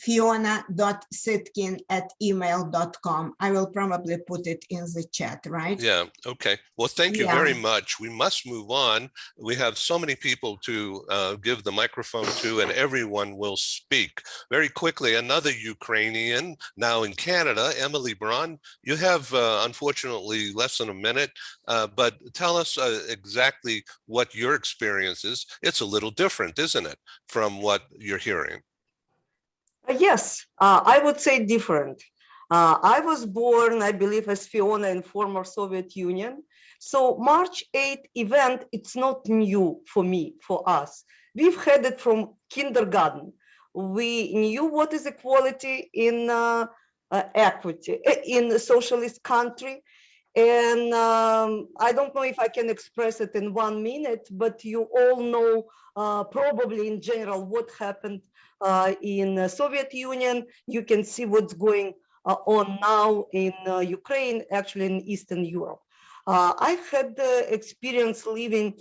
fiona.sitkin@email.com. I will probably put it in the chat, right? Yeah, okay. Well, thank you very much. We must move on. We have so many people to give the microphone to, and everyone will speak. Very quickly, another Ukrainian, now in Canada, Emily Braun. You have, unfortunately, less than a minute, but tell us exactly what your experience is. It's a little different, isn't it, from what you're hearing? Yes, I would say different. I was born, I believe, as Fiona in former Soviet Union. So March 8th event, it's not new for me, for us. We've had it from kindergarten. We knew what is equality in equity, in a socialist country. And I don't know if I can express it in 1 minute, but you all know probably in general what happened in the Soviet Union. You can see what's going on now in Ukraine, actually in Eastern Europe. I had the experience living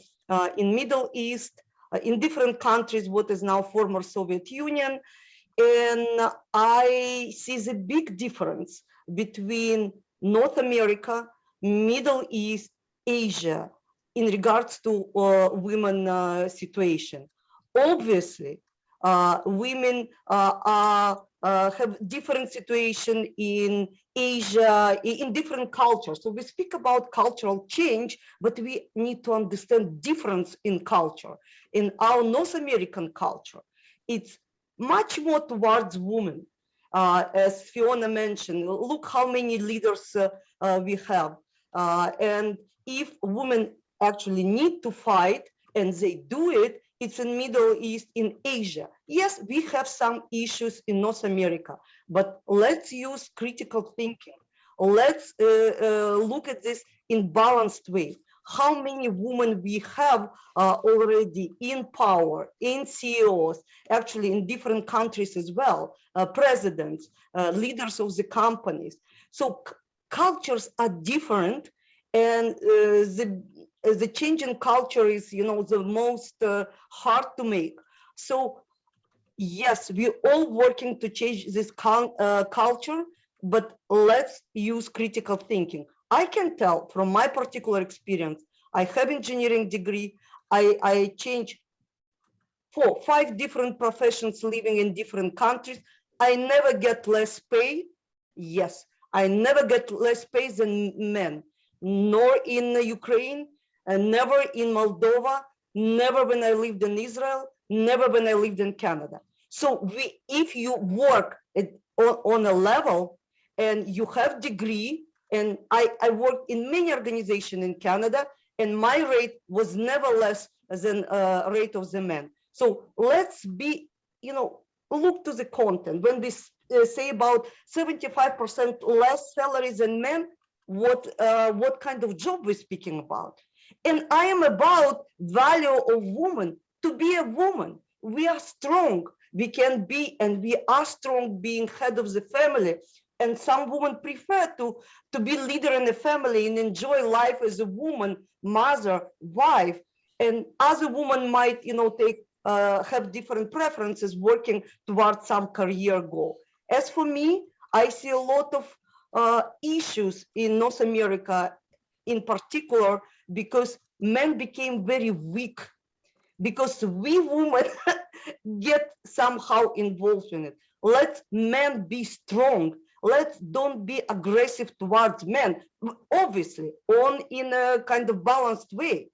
in Middle East, in different countries, what is now former Soviet Union. And I see the big difference between North America, Middle East, Asia, in regards to women situation. Obviously, women have different situation in Asia, in different cultures. So we speak about cultural change, but we need to understand difference in culture. In our North American culture, it's much more towards women. As Fiona mentioned, look how many leaders we have. And if women actually need to fight, and they do it, it's in Middle East, in Asia. Yes, we have some issues in North America, but let's use critical thinking. Let's look at this in balanced way. How many women we have already in power, in CEOs, actually in different countries as well, presidents, leaders of the companies. So cultures are different, and the change in culture is, you know, the most hard to make. So yes, we're all working to change this culture, but let's use critical thinking. I can tell from my particular experience, I have engineering degree, I changed 4 or 5 different professions living in different countries. I never get less pay. Yes, I never get less pay than men, nor in Ukraine, and never in Moldova, never when I lived in Israel, never when I lived in Canada. So if you work on a level and you have degree, and I worked in many organizations in Canada, and my rate was never less than rate of the men. So let's be, you know, look to the content. When we say about 75% less salary than men, what kind of job we're speaking about? And I am about value of woman, to be a woman. We are strong. We can be, and we are strong being head of the family, and some women prefer to be leader in the family and enjoy life as a woman, mother, wife, and other women might, have different preferences working towards some career goal. As for me, I see a lot of issues in North America in particular because men became very weak because we women get somehow involved in it. Let men be strong. Let's don't be aggressive towards men, obviously, in a kind of balanced way.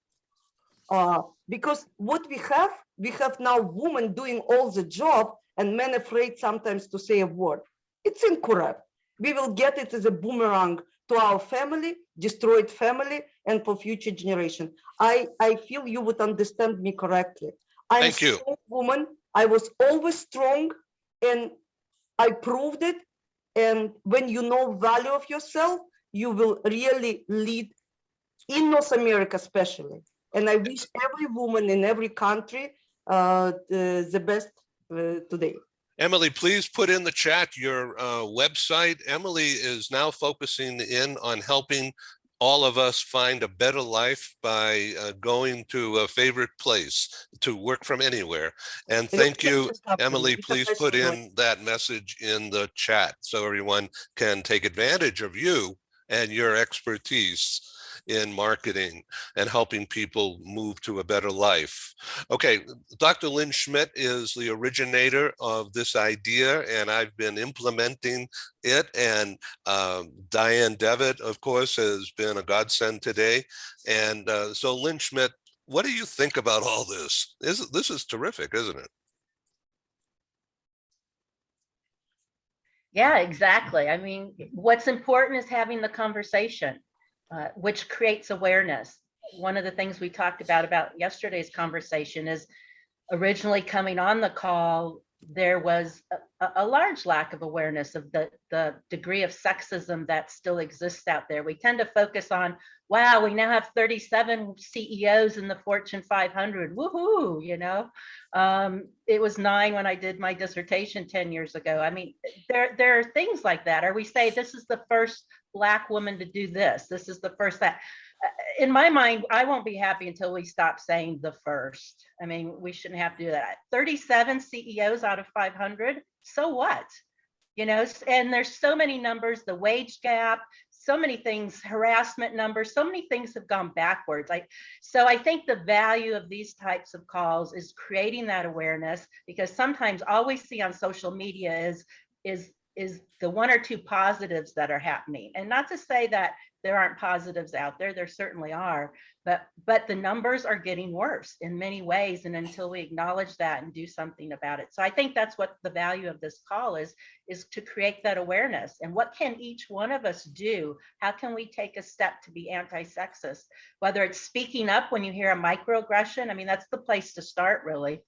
Because what we have now women doing all the job and men afraid sometimes to say a word. It's incorrect. We will get it as a boomerang to our family, destroyed family, and for future generation. I feel you would understand me correctly. I'm a strong woman. I was always strong and I proved it. And when you know value of yourself, you will really lead in North America, especially. And I wish every woman in every country the best today. Emily, please put in the chat your website. Emily is now focusing in on helping all of us find a better life by going to a favorite place to work from anywhere. And thank you, Emily. Please put in that message in the chat so everyone can take advantage of you and your expertise in marketing and helping people move to a better life. Okay, Dr. Lynn Schmidt is the originator of this idea, and I've been implementing it. And Diane Devitt, of course, has been a godsend today. And so Lynn Schmidt, what do you think about all this? This is terrific, isn't it? Yeah, exactly. I mean, what's important is having the conversation. Which creates awareness. One of the things we talked about yesterday's conversation is originally coming on the call, there was a large lack of awareness of the degree of sexism that still exists out there. We tend to focus on, wow, we now have 37 CEOs in the Fortune 500, woohoo, it was 9 when I did my dissertation 10 years ago. I mean, there are things like that, or we say, this is the first Black woman to do this. This is the first that. In my mind, I won't be happy until we stop saying the first. I mean, we shouldn't have to do that. 37 CEOs out of 500, so what? And there's so many numbers, the wage gap, so many things, harassment numbers, so many things have gone backwards. So I think the value of these types of calls is creating that awareness, because sometimes all we see on social media is the 1 or 2 positives that are happening. And not to say that there aren't positives out there, there certainly are, but the numbers are getting worse in many ways. And until we acknowledge that and do something about it. So I think that's what the value of this call is to create that awareness. And what can each one of us do? How can we take a step to be anti-sexist? Whether it's speaking up when you hear a microaggression, I mean, that's the place to start, really.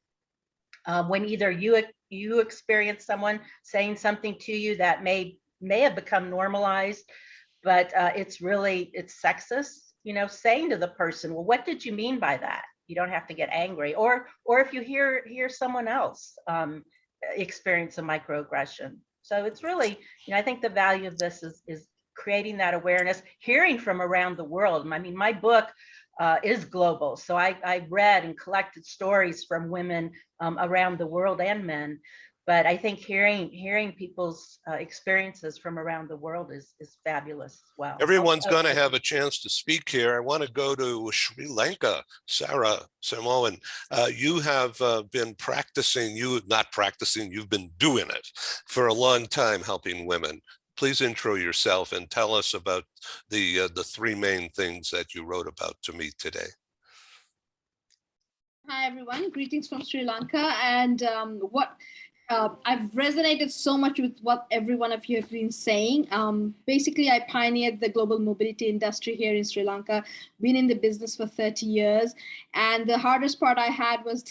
When either you experience someone saying something to you that may have become normalized, but it's sexist, saying to the person, well, what did you mean by that? You don't have to get angry. Or if you hear someone else experience a microaggression. So it's really, I think the value of this is creating that awareness, hearing from around the world. I mean, my book is global. So I read and collected stories from women around the world and men. But I think hearing people's experiences from around the world is fabulous as well. Everyone's going to have a chance to speak here. I want to go to Sri Lanka. Sarah Samoan, you have been practicing, you've been doing it for a long time, helping women. Please intro yourself and tell us about the 3 main things that you wrote about to me today. Hi, everyone. Greetings from Sri Lanka. And I've resonated so much with what every one of you have been saying. Basically, I pioneered the global mobility industry here in Sri Lanka, been in the business for 30 years. And the hardest part I had was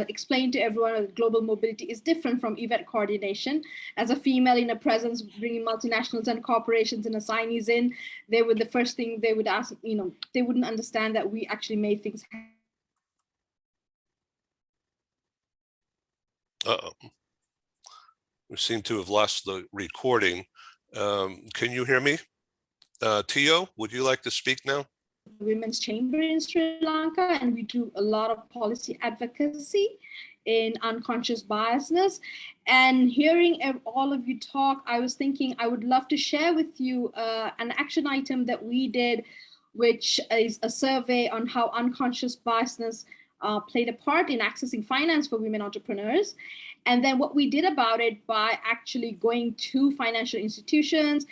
explain to everyone that global mobility is different from event coordination. As a female in a presence, bringing multinationals and corporations and assignees in, the first thing they would ask, they wouldn't understand that we actually made things happen. Uh-oh. We seem to have lost the recording. Can you hear me? Tio, would you like to speak now? Women's Chamber in Sri Lanka, and we do a lot of policy advocacy in unconscious biasness. And hearing all of you talk, I was thinking I would love to share with you an action item that we did, which is a survey on how unconscious biasness played a part in accessing finance for women entrepreneurs. And then what we did about it by actually going to financial institutions,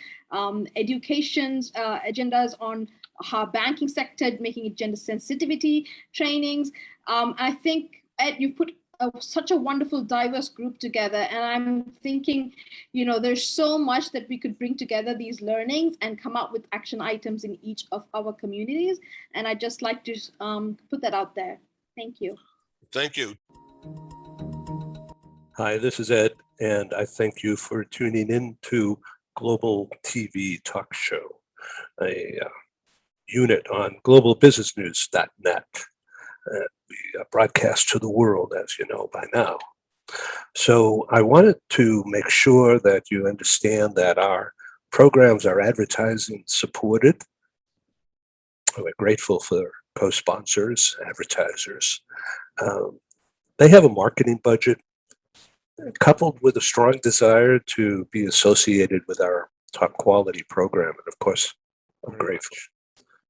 education's agendas on how banking sector, making it gender sensitivity trainings. I think, Ed, you put such a wonderful diverse group together, and I'm thinking, you know, there's so much that we could bring together these learnings and come up with action items in each of our communities. And I'd just like to put that out there. Thank you. Thank you. Hi, this is Ed, and I thank you for tuning in to Global TV Talk Show, a unit on globalbusinessnews.net. We broadcast to the world, as you know by now. So I wanted to make sure that you understand that our programs are advertising supported. We're grateful for co-sponsors, advertisers. They have a marketing budget coupled with a strong desire to be associated with our top quality program. And of course, I'm grateful.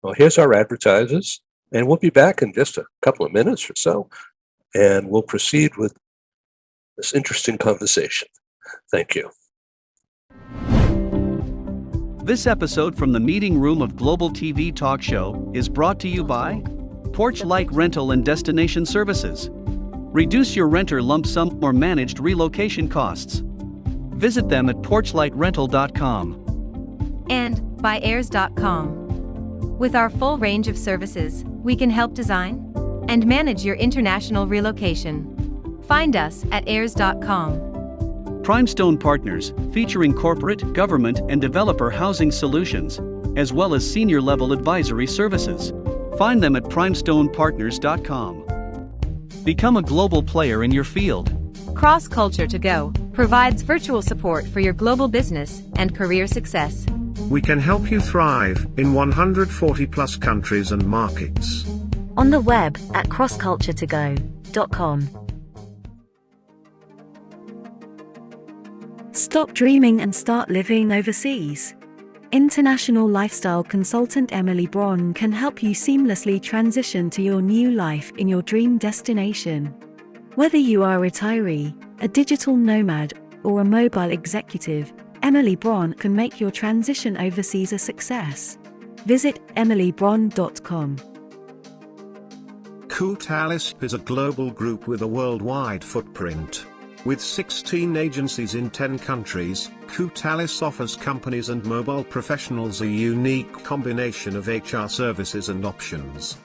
Well, here's our advertisers, and we'll be back in just a couple of minutes or so, and we'll proceed with this interesting conversation. Thank you. This episode from the meeting room of Global TV Talk Show is brought to you by Porch-like Rental and Destination Services. Reduce your renter lump sum or managed relocation costs. Visit them at porchlightrental.com. And by heirs.com. With our full range of services, we can help design and manage your international relocation. Find us at heirs.com. Primestone Partners, featuring corporate, government, and developer housing solutions, as well as senior-level advisory services. Find them at primestonepartners.com. Become a global player in your field. Cross Culture to Go provides virtual support for your global business and career success. We can help you thrive in 140 plus countries and markets. On the web at crossculturetogo.com. Stop dreaming and start living overseas. International lifestyle consultant Emily Braun can help you seamlessly transition to your new life in your dream destination. Whether you are a retiree, a digital nomad, or a mobile executive, Emily Braun can make your transition overseas a success. Visit emilybraun.com. Kutalis is a global group with a worldwide footprint. With 16 agencies in 10 countries, Kutalis offers companies and mobile professionals a unique combination of HR services and options.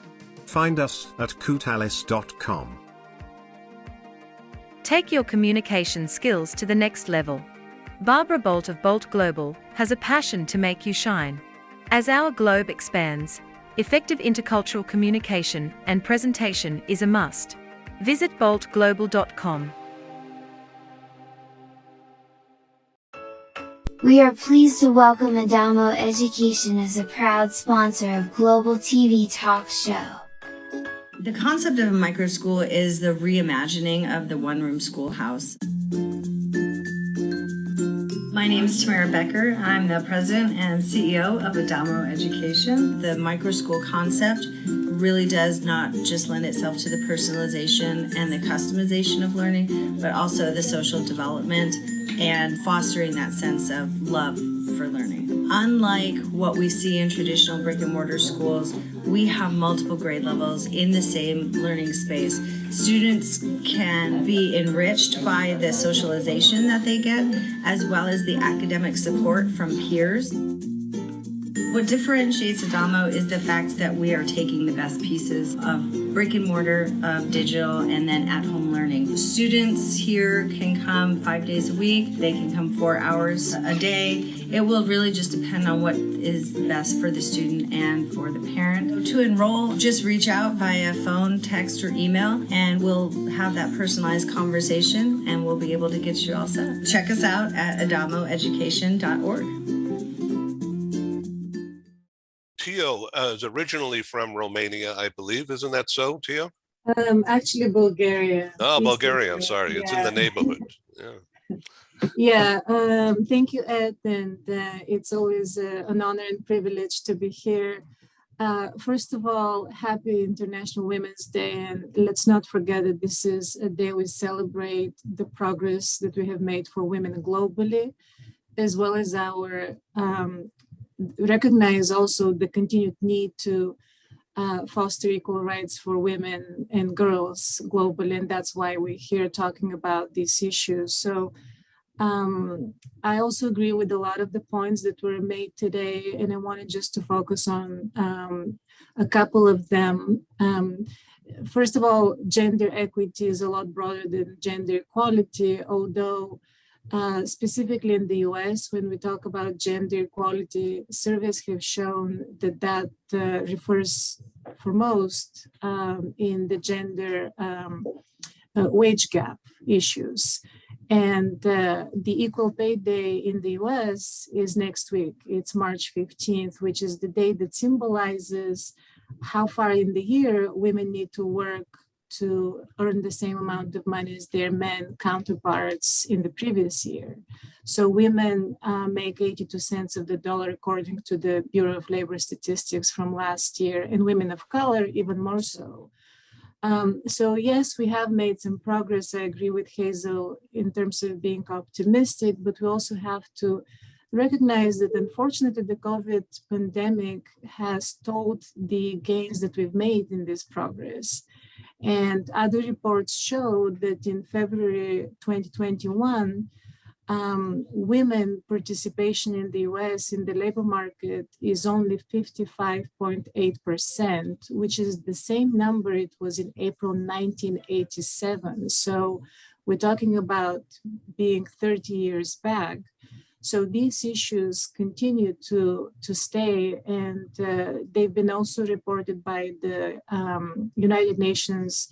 Find us at kutalis.com. Take your communication skills to the next level. Barbara Bolt of Bolt Global has a passion to make you shine. As our globe expands, effective intercultural communication and presentation is a must. Visit boltglobal.com. We are pleased to welcome Adamo Education as a proud sponsor of Global TV Talk Show. The concept of a microschool is the reimagining of the one-room schoolhouse. My name is Tamara Becker. I'm the president and CEO of Adamo Education. The microschool concept really does not just lend itself to the personalization and the customization of learning, but also the social development and fostering that sense of love for learning. Unlike what we see in traditional brick and mortar schools, we have multiple grade levels in the same learning space. Students can be enriched by the socialization that they get, as well as the academic support from peers. What differentiates Adamo is the fact that we are taking the best pieces of brick and mortar, of digital, and then at-home learning. Students here can come 5 days a week. They can come 4 hours a day. It will really just depend on what is best for the student and for the parent. To enroll, just reach out via phone, text, or email, and we'll have that personalized conversation, and we'll be able to get you all set. Check us out at adamoeducation.org. Tio is originally from Romania, I believe. Isn't that so, Tio? Actually, Bulgaria. Oh, Eastern Bulgaria. I'm Europe. sorry. It's in the neighborhood. Yeah. Yeah. Thank you, Ed. And it's always an honor and privilege to be here. First of all, happy International Women's Day. And let's not forget that this is a day we celebrate the progress that we have made for women globally, as well as our recognize also the continued need to foster equal rights for women and girls globally. And that's why we're here talking about these issues. So I also agree with a lot of the points that were made today, and I wanted just to focus on a couple of them. First of all, gender equity is a lot broader than gender equality, although specifically in the US, when we talk about gender equality, surveys have shown that that refers foremost in the gender wage gap issues. And the Equal Pay Day in the US is next week. It's March 15th, which is the day that symbolizes how far in the year women need to work to earn the same amount of money as their men counterparts in the previous year. So women make 82 cents of the dollar according to the Bureau of Labor Statistics from last year, and women of color even more so. So yes, we have made some progress. I agree with Hazel in terms of being optimistic, but we also have to recognize that unfortunately the COVID pandemic has stalled the gains that we've made in this progress. And other reports show that in February 2021, women participation in the US in the labor market is only 55.8%, which is the same number it was in April 1987. So we're talking about being 30 years back. So these issues continue to stay, and they've been also reported by the United Nations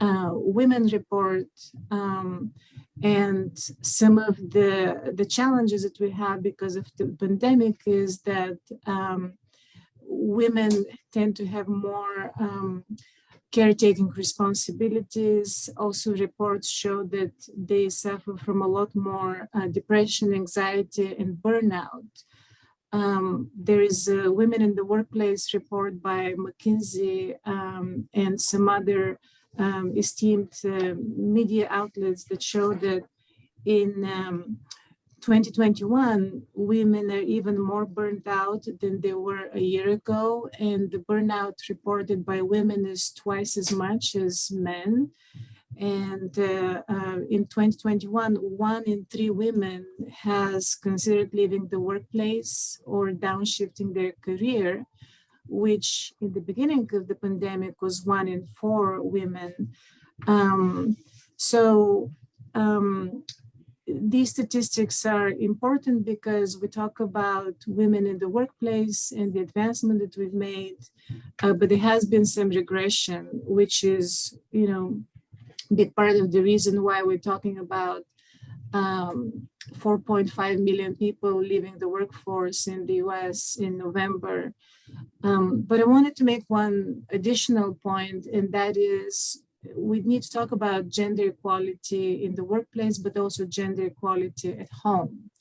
Women Report. And some of the challenges that we have because of the pandemic is that women tend to have more caretaking responsibilities. Also, reports show that they suffer from a lot more depression, anxiety, and burnout. There is a Women in the Workplace report by McKinsey and some other esteemed media outlets that show that in 2021, women are even more burnt out than they were a year ago. And the burnout reported by women is twice as much as men. And in 2021, 1 in 3 women has considered leaving the workplace or downshifting their career, which in the beginning of the pandemic was 1 in 4 women. These statistics are important because we talk about women in the workplace and the advancement that we've made, but there has been some regression, which is, a big part of the reason why we're talking about 4.5 million people leaving the workforce in the US in November. But I wanted to make one additional point, and that is we need to talk about gender equality in the workplace, but also gender equality at home.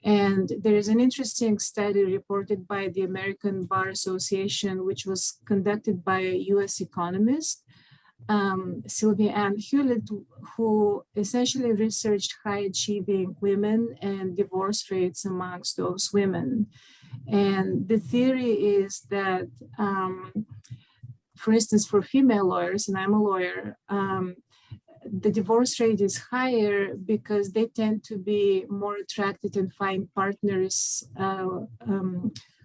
And there is an interesting study reported by the American Bar Association, which was conducted by a US economist, Sylvia Ann Hewlett, who essentially researched high achieving women and divorce rates amongst those women. And the theory is that, for instance, for female lawyers, and I'm a lawyer, the divorce rate is higher because they tend to be more attracted and find partners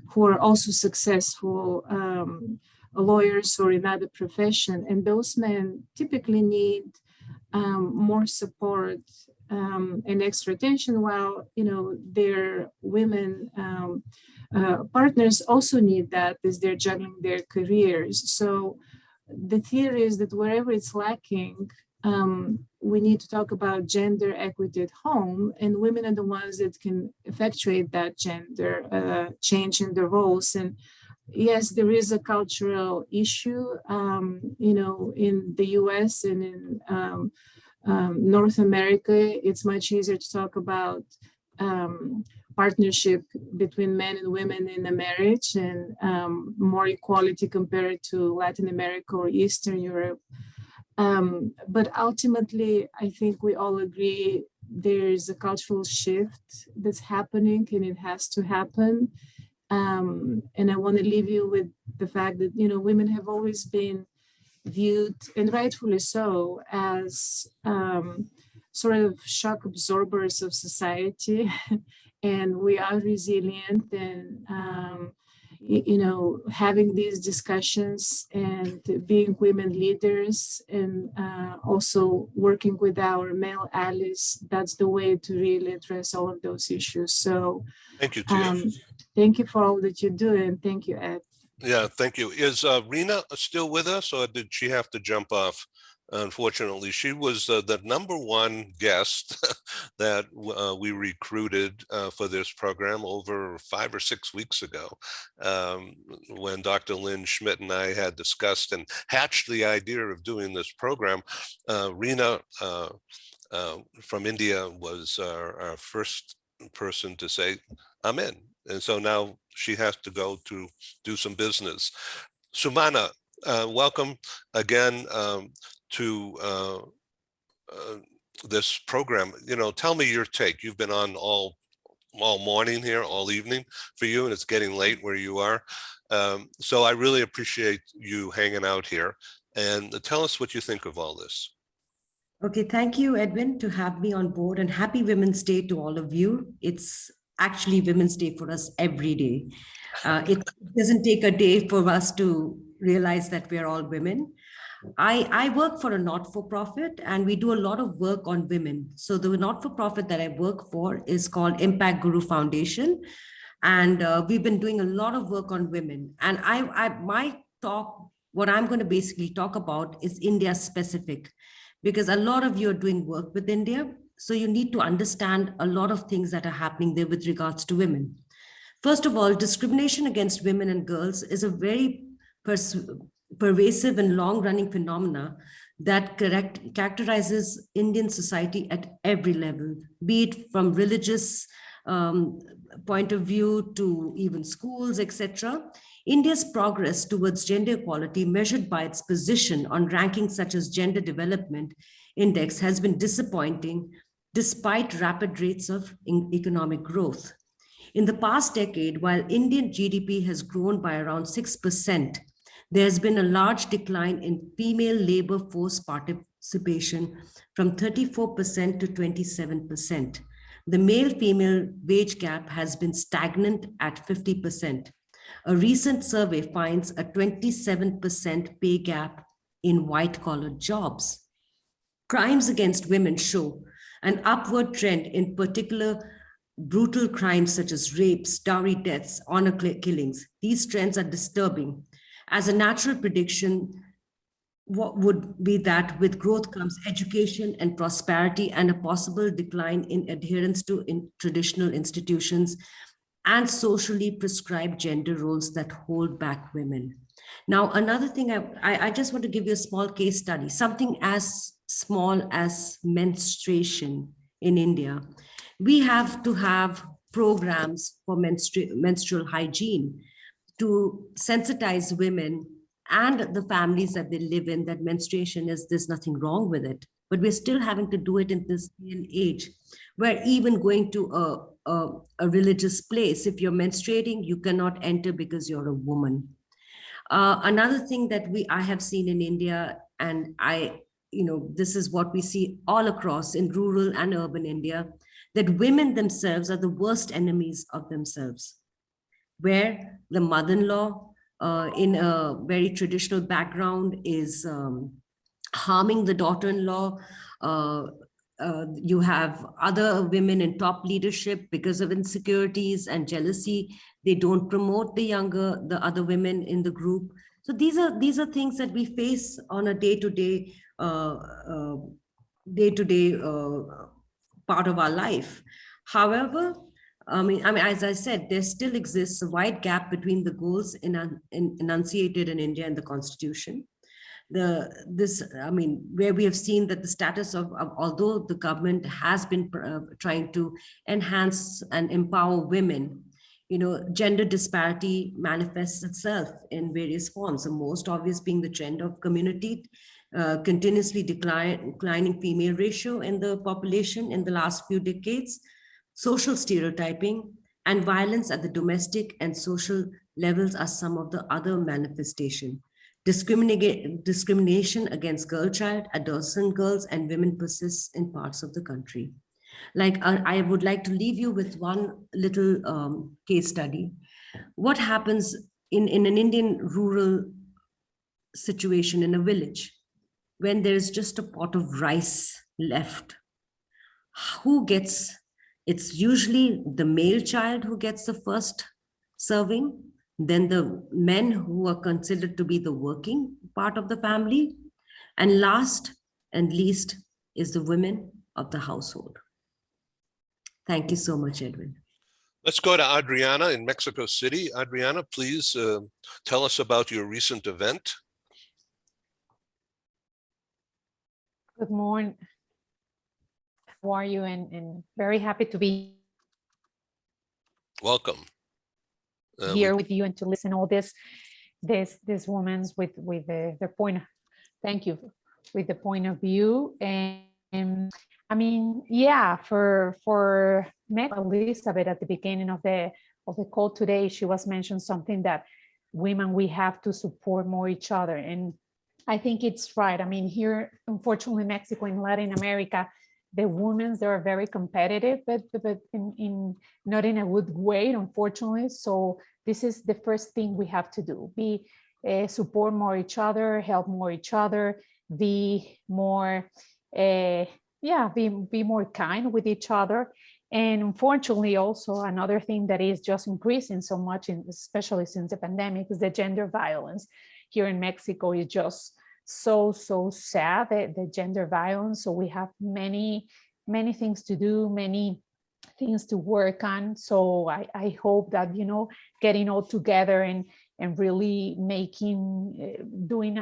who are also successful lawyers or in other profession. And those men typically need more support and extra attention, while their women partners also need that as they're juggling their careers. So the theory is that wherever it's lacking, we need to talk about gender equity at home, and women are the ones that can effectuate that gender change in the roles. And yes, there is a cultural issue, in the US and in North America. It's much easier to talk about partnership between men and women in a marriage, and more equality compared to Latin America or Eastern Europe. But ultimately, I think we all agree there's a cultural shift that's happening, and it has to happen. And I want to leave you with the fact that, women have always been viewed, and rightfully so, as sort of shock absorbers of society. And we are resilient, and having these discussions and being women leaders, and also working with our male allies, that's the way to really address all of those issues. So thank you, Tia. Thank you for all that you do, and thank you, Ed. Yeah, thank you. Is Rena still with us, or did she have to jump off? Unfortunately, she was the #1 guest that we recruited for this program over 5 or 6 weeks ago, when Dr. Lynn Schmidt and I had discussed and hatched the idea of doing this program. Rena from India was our first person to say, I'm in. And so now she has to go to do some business. Sumana, welcome again to this program. Tell me your take. You've been on all morning here, all evening for you, and it's getting late where you are. So I really appreciate you hanging out here, and tell us what you think of all this. Okay, thank you, Edwin, to have me on board, and happy Women's Day to all of you. It's actually Women's Day for us every day. It doesn't take a day for us to realize that we're all women. I work for a not-for-profit, and we do a lot of work on women. So the not-for-profit that I work for is called Impact Guru Foundation. And we've been doing a lot of work on women. And my talk, what I'm going to basically talk about is India specific, because a lot of you are doing work with India. So you need to understand a lot of things that are happening there with regards to women. First of all, discrimination against women and girls is a very pervasive and long-running phenomena that characterizes Indian society at every level, be it from religious point of view to even schools, etc. India's progress towards gender equality, measured by its position on rankings such as Gender Development Index, has been disappointing despite rapid rates of economic growth. In the past decade, while Indian GDP has grown by around 6%, there has been a large decline in female labor force participation from 34% to 27%. The male-female wage gap has been stagnant at 50%. A recent survey finds a 27% pay gap in white-collar jobs. Crimes against women show an upward trend, in particular brutal crimes such as rapes, dowry deaths, honor killings. These trends are disturbing. As a natural prediction, what would be that with growth comes education and prosperity, and a possible decline in adherence to traditional institutions and socially prescribed gender roles that hold back women. Now, another thing, I just want to give you a small case study, something as small as menstruation in India. We have to have programs for menstrual hygiene to sensitize women and the families that they live in that menstruation there's nothing wrong with it. But we're still having to do it in this day and age, where even going to a religious place, if you're menstruating, you cannot enter because you're a woman. Another thing that I have seen in India, and this is what we see all across in rural and urban India, that women themselves are the worst enemies of themselves, where the mother-in-law in a very traditional background is harming the daughter-in-law. You have other women in top leadership because of insecurities and jealousy. They don't promote the other women in the group. So these are things that we face on a day-to-day day-to-day part of our life. However, as I said, there still exists a wide gap between the goals enunciated in India and the Constitution. Where we have seen that the status of although the government has been trying to enhance and empower women, gender disparity manifests itself in various forms, the most obvious being the trend of community continuously declining female ratio in the population in the last few decades, social stereotyping, and violence at the domestic and social levels are some of the other manifestations. Discrimination against girl child, adolescent girls, and women persists in parts of the country. I would like to leave you with one little case study. What happens in an Indian rural situation in a village when there's just a pot of rice left? It's usually the male child who gets the first serving, then the men who are considered to be the working part of the family, and last and least is the women of the household. Thank you so much, Edwin. Let's go to Adriana in Mexico City. Adriana, please tell us about your recent event. Good morning. How are you? And very happy to be welcome here with you and to listen all this women's with their point. Thank you with the point of view. And I mean, yeah, for Elizabeth at the beginning of the call today, she was mentioned something that women, we have to support more each other. And I think it's right. I mean, here, unfortunately, Mexico and Latin America, the women, they are very competitive, but in not in a good way, unfortunately. So this is the first thing we have to do: be support more each other, help more each other, be more, be more kind with each other. And unfortunately, also another thing that is just increasing so much, especially since the pandemic, is the gender violence. Here in Mexico is just so sad, the gender violence. So we have many things to do, many things to work on. So I hope that, getting all together and really making an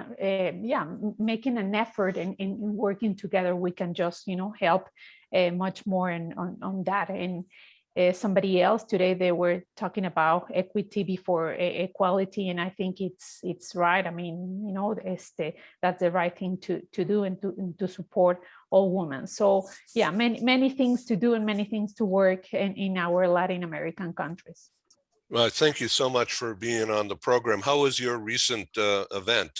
effort and working together, we can just, help much more on that. And somebody else today, they were talking about equity before equality, and I think it's right. I mean, that's the right thing to do and to support all women. So yeah, many things to do and many things to work in our Latin American countries. Well, thank you so much for being on the program. How was your recent event?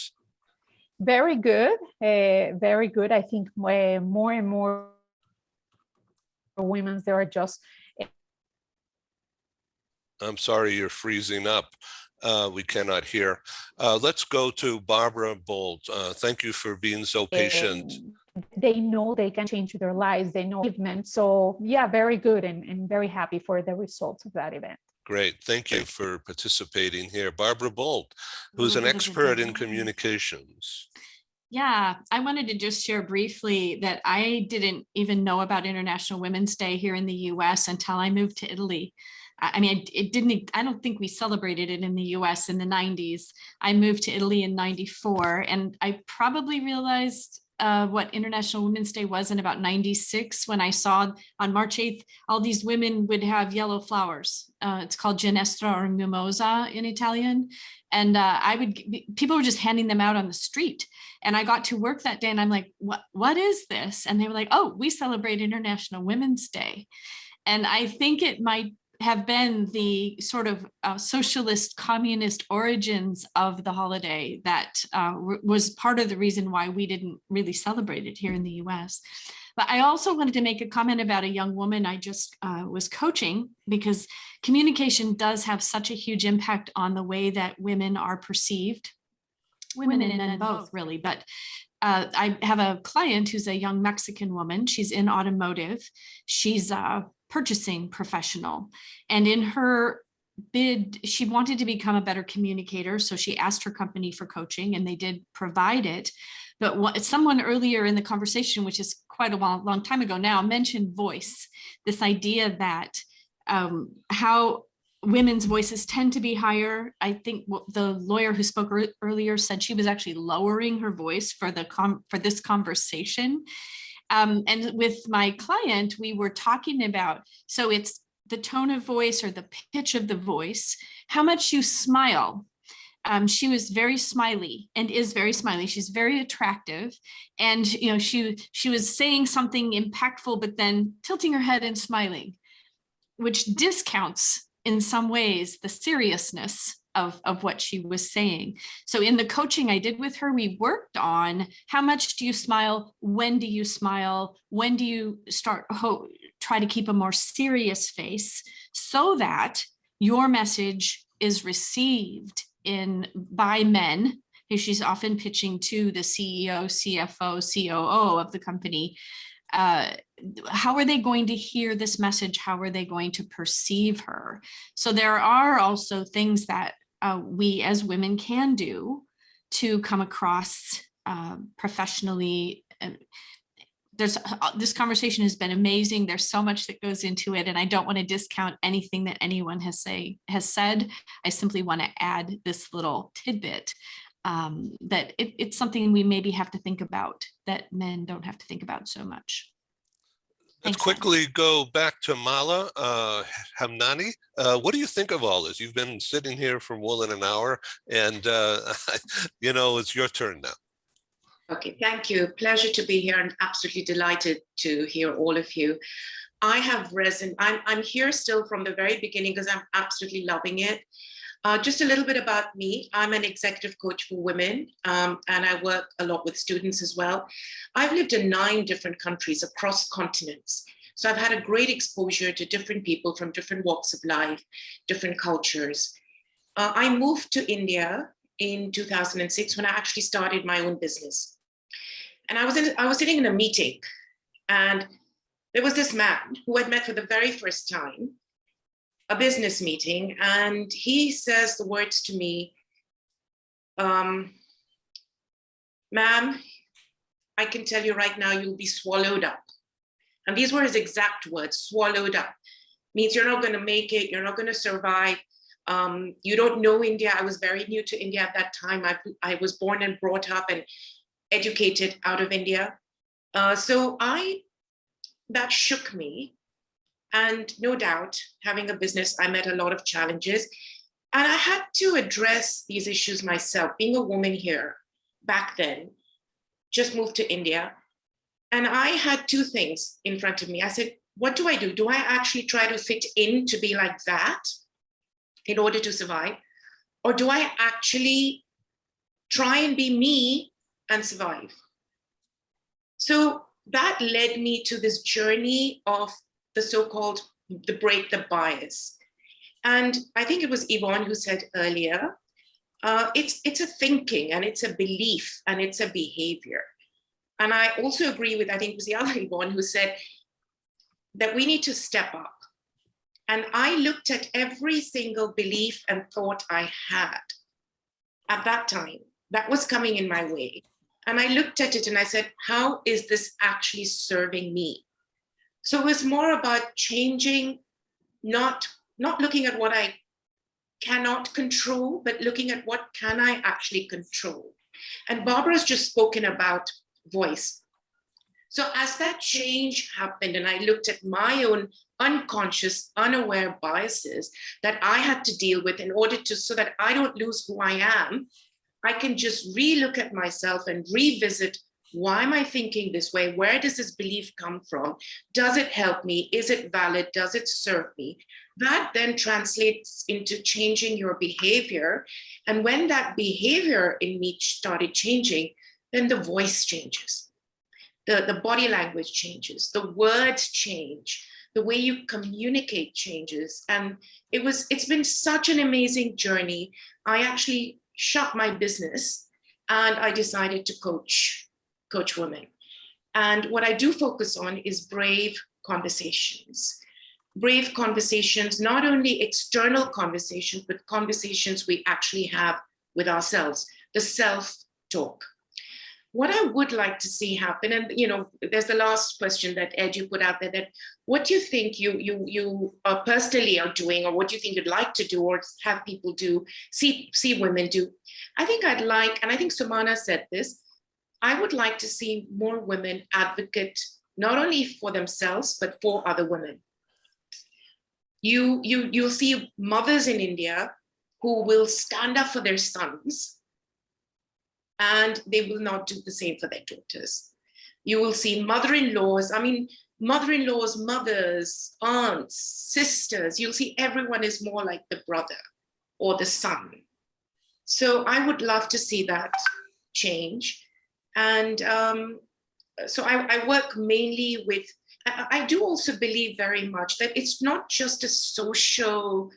Very good, very good. I think more and more women, there are just. I'm sorry, you're freezing up. We cannot hear. Let's go to Barbara Bolt. Thank you for being so patient. They know they can change their lives. They know movement. So yeah, very good and very happy for the results of that event. Great. Thank you for participating here. Barbara Bolt, who's an expert in communications. Yeah, I wanted to just share briefly that I didn't even know about International Women's Day here in the US until I moved to Italy. I mean, I don't think we celebrated it in the US in the 90s. I moved to Italy in 94, and I probably realized what International Women's Day was in about 96 when I saw on March 8th, all these women would have yellow flowers. It's called Ginestra or Mimosa in Italian. And people were just handing them out on the street. And I got to work that day and I'm like, what is this? And they were like, oh, we celebrate International Women's Day. And I think it might have been the sort of socialist communist origins of the holiday that was part of the reason why we didn't really celebrate it here in the US. But I also wanted to make a comment about a young woman I just was coaching, because communication does have such a huge impact on the way that women are perceived, women and men both really. But I have a client who's a young Mexican woman. She's in automotive. She's a purchasing professional. And in her she wanted to become a better communicator. So she asked her company for coaching and they did provide it. But someone earlier in the conversation, which is quite a long time ago now, mentioned voice, this idea that how women's voices tend to be higher. I think the lawyer who spoke earlier said she was actually lowering her voice for this conversation. And with my client, we were talking about, so it's the tone of voice or the pitch of the voice, how much you smile. She was very smiley and is very smiley. She's very attractive. And, you know, she was saying something impactful, but then tilting her head and smiling, which discounts in some ways the seriousness of what she was saying. So in the coaching I did with her, we worked on how much do you smile? When do you smile? When do you try to keep a more serious face so that your message is received by men, who she's often pitching to the CEO, CFO, COO of the company. How are they going to hear this message? How are they going to perceive her? So there are also things that we as women can do to come across professionally. This conversation has been amazing. There's so much that goes into it, and I don't want to discount anything that anyone has said. I simply want to add this little tidbit that it's something we maybe have to think about that men don't have to think about so much. Let's quickly go back to Mala Hamnani. What do you think of all this? You've been sitting here for more than an hour, and you know, it's your turn now. Okay, thank you. Pleasure to be here and absolutely delighted to hear all of you. I have I'm here still from the very beginning because I'm absolutely loving it. Just a little bit about me. I'm an executive coach for women, and I work a lot with students as well. I've lived in 9 different countries across continents. So I've had a great exposure to different people from different walks of life, different cultures. I moved to India in 2006 when I actually started my own business. And I was sitting in a meeting, and there was this man who I'd met for the very first time, a business meeting, and he says the words to me, ma'am, I can tell you right now, you'll be swallowed up. And these were his exact words, swallowed up. Means you're not going to make it, you're not going to survive. You don't know India. I was very new to India at that time. I was born and brought up and educated out of India. So that shook me. And no doubt, having a business, I met a lot of challenges. And I had to address these issues myself, being a woman here back then, just moved to India. And I had 2 things in front of me. I said, what do I do? Do I actually try to fit in to be like that in order to survive? Or do I actually try and be me and survive? So that led me to this journey of the so-called break the bias. And I think it was Yvonne who said earlier, it's a thinking and it's a belief and it's a behavior. And I also agree with, I think it was the other Yvonne who said that we need to step up. And I looked at every single belief and thought I had at that time that was coming in my way. And I looked at it and I said, how is this actually serving me? So it was more about changing, not looking at what I cannot control, but looking at what can I actually control. And Barbara's just spoken about voice. So as that change happened and I looked at my own unconscious, unaware biases that I had to deal with in order to, so that I don't lose who I am, I can just re-look at myself and revisit, why am I thinking this way? Where does this belief come from? Does it help me? Is it valid? Does it serve me? That then translates into changing your behavior. And when that behavior in me started changing, then the voice changes. The body language changes, the words change, the way you communicate changes. And it's been such an amazing journey. I actually shut my business and I decided to coach women. And what I do focus on is brave conversations. brave conversations, not only external conversations, but conversations we actually have with ourselves, the self-talk. What I would like to see happen, and there's the last question that Ed, you put out there, that what do you think you personally are doing, or what do you think you'd like to do, or have people do, see women do? I think I'd like, and I think Sumana said this, I would like to see more women advocate not only for themselves, but for other women. You'll see mothers in India who will stand up for their sons, and they will not do the same for their daughters. You will see mother-in-laws, mother-in-laws, mothers, aunts, sisters. You'll see everyone is more like the brother or the son. So I would love to see that change. And so I work mainly with, I do also believe very much that it's not just a social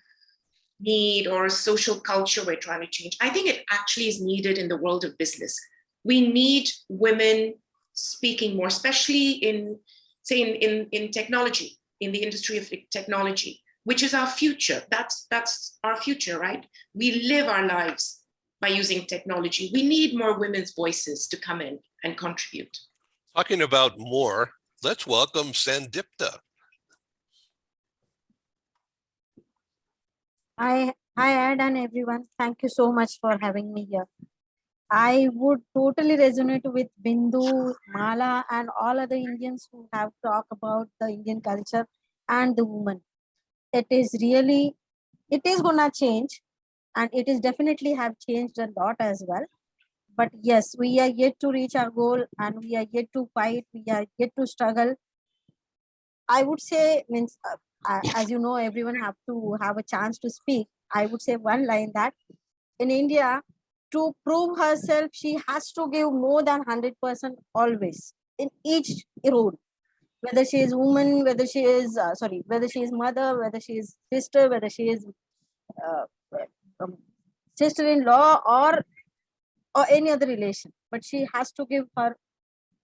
need or a social culture we're trying to change. I think it actually is needed in the world of business. We need women speaking more, especially in technology, in the industry of technology, which is our future. That's our future, right? We live our lives by using technology. We need more women's voices to come in and contribute. Talking about more, let's welcome Sandipta. Hi, Ed and everyone. Thank you so much for having me here. I would totally resonate with Bindu, Mala, and all other Indians who have talked about the Indian culture and the woman. It is gonna change, and it is definitely have changed a lot as well. But yes, we are yet to reach our goal, and we are yet to fight. We are yet to struggle. I would say, as you know, everyone have to have a chance to speak. I would say one line that in India, to prove herself, she has to give more than 100% always in each role, whether she is woman, whether she is whether she is mother, whether she is sister, whether she is sister-in-law or any other relation. But she has to give her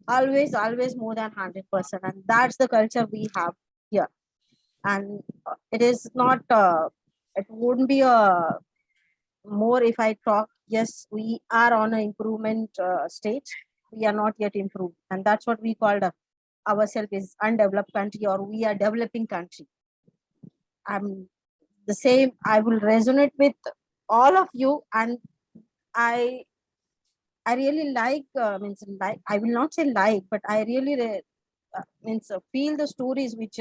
always more than 100%, and that's the culture we have here. And it is not it wouldn't be a more if I talk. Yes, we are on an improvement stage. We are not yet improved, and that's what we called ourselves is undeveloped country, or we are developing country. The same, I will resonate with all of you, and I really like I will not say like, but I really feel the stories which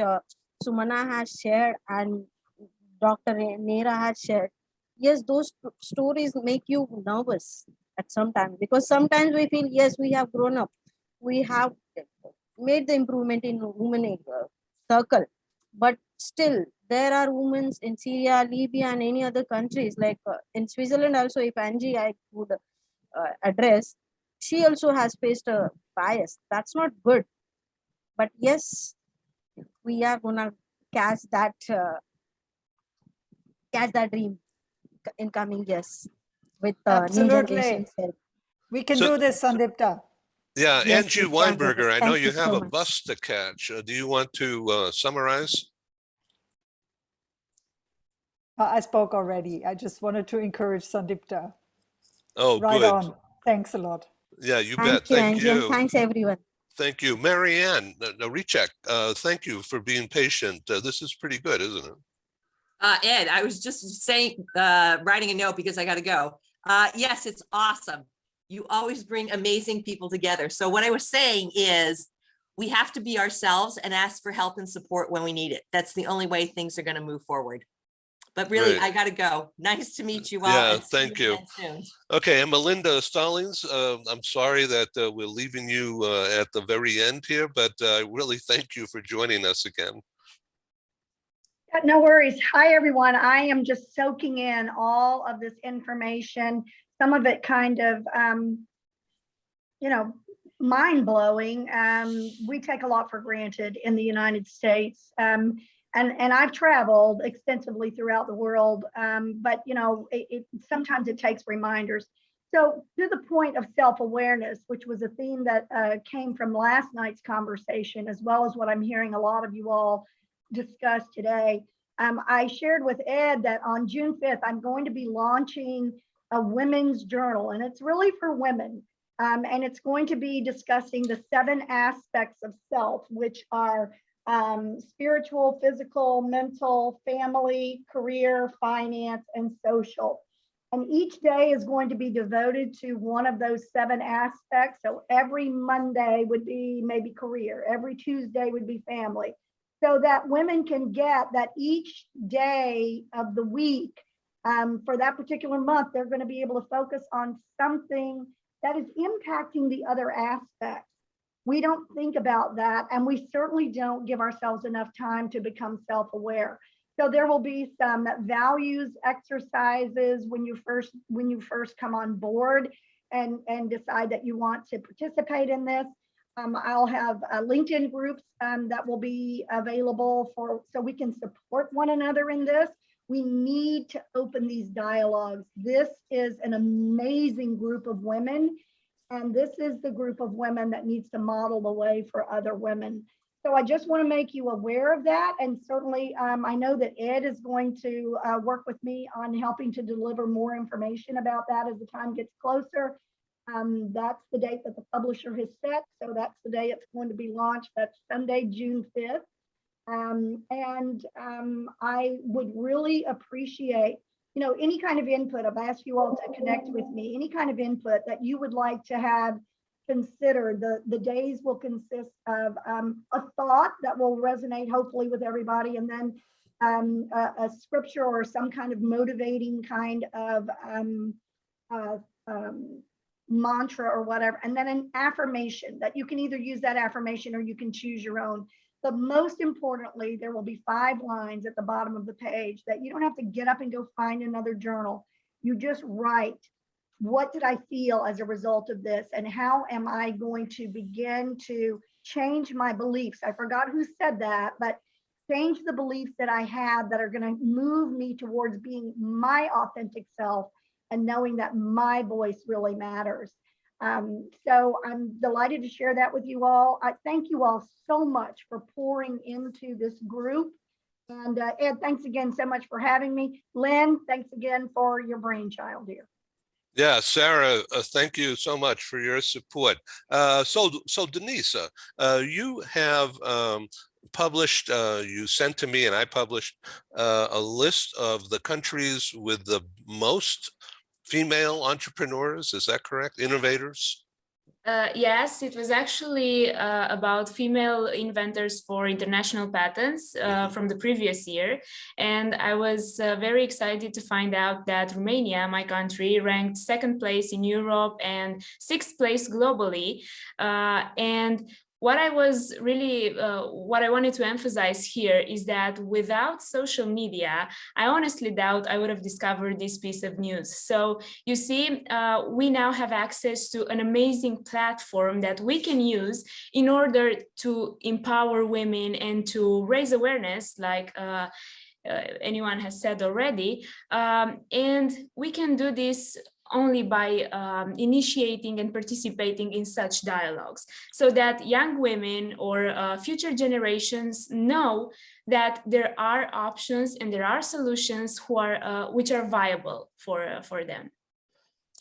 Sumana has shared and Dr. Niara has shared. Yes, those stories make you nervous at some time, because sometimes we feel, yes, we have grown up, we have made the improvement in women circle, but still there are women in Syria, Libya, and any other countries, like in Switzerland also. If Angie I would address, she also has faced a bias. That's not good. But yes, we are gonna catch that dream in coming years with new generations. We can do this, Sandipta. Yeah, Yes, Angie we can do Weinberger, this. I know Thank you you have so a much. bus to catch. Do you want to summarize? I spoke already. I just wanted to encourage Sandipta. Oh, right good. on. Thanks a lot. Yeah, you Thank bet. you, Thank Angie, and you. thanks everyone. Thank you. Marianne Richek, thank you for being patient. This is pretty good, isn't it? Ed, I was just saying, writing a note because I got to go. Yes, it's awesome. You always bring amazing people together. So what I was saying is we have to be ourselves and ask for help and support when we need it. That's the only way things are going to move forward. But really, Right. I got to go. Nice to meet you all. Yeah, and see thank you. again soon. Okay, and Melinda Stallings, I'm sorry that we're leaving you at the very end here, but I really thank you for joining us again. No worries. Hi, everyone. I am just soaking in all of this information, some of it kind of, mind blowing. We take a lot for granted in the United States. And I've traveled extensively throughout the world, but sometimes it takes reminders. So to the point of self-awareness, which was a theme that came from last night's conversation, as well as what I'm hearing a lot of you all discussed today. I shared with Ed that on June 5th, I'm going to be launching a women's journal, and it's really for women. And it's going to be discussing the 7 aspects of self, which are spiritual, physical, mental, family, career, finance, and social. And each day is going to be devoted to one of those 7 aspects. So every Monday would be maybe career, every Tuesday would be family, so that women can get that each day of the week for that particular month, they're going to be able to focus on something that is impacting the other aspects. We don't think about that, and we certainly don't give ourselves enough time to become self-aware. So there will be some values exercises when you first come on board and decide that you want to participate in this. I'll have LinkedIn groups that will be available so we can support one another in this. We need to open these dialogues. This is an amazing group of women, and this is the group of women that needs to model the way for other women. So I just want to make you aware of that. And certainly I know that Ed is going to work with me on helping to deliver more information about that as the time gets closer. That's the date that the publisher has set. So that's the day it's going to be launched. That's Sunday, June 5th. I would really appreciate, any kind of input. I've asked you all to connect with me, any kind of input that you would like to have considered. The days will consist of a thought that will resonate hopefully with everybody, and then a scripture or some kind of motivating kind of mantra or whatever, and then an affirmation that you can either use that affirmation or you can choose your own. But most importantly, there will be 5 lines at the bottom of the page that you don't have to get up and go find another journal. You just write, what did I feel as a result of this? And how am I going to begin to change my beliefs? I forgot who said that, but change the beliefs that I have that are going to move me towards being my authentic self and knowing that my voice really matters. So I'm delighted to share that with you all. I thank you all so much for pouring into this group. And Ed, thanks again so much for having me. Lynn, thanks again for your brainchild here. Yeah, Sarah, thank you so much for your support. So Denisa, you have published, you sent to me and I published a list of the countries with the most female entrepreneurs. Is that correct? Innovators? Yes, it was actually about female inventors for international patents from the previous year. And I was very excited to find out that Romania, my country, ranked 2nd place in Europe and 6th place globally. And what I was really, what I wanted to emphasize here is that without social media, I honestly doubt I would have discovered this piece of news. So you see, we now have access to an amazing platform that we can use in order to empower women and to raise awareness, like anyone has said already. And we can do this only by initiating and participating in such dialogues, so that young women or future generations know that there are options and there are solutions which are viable for them.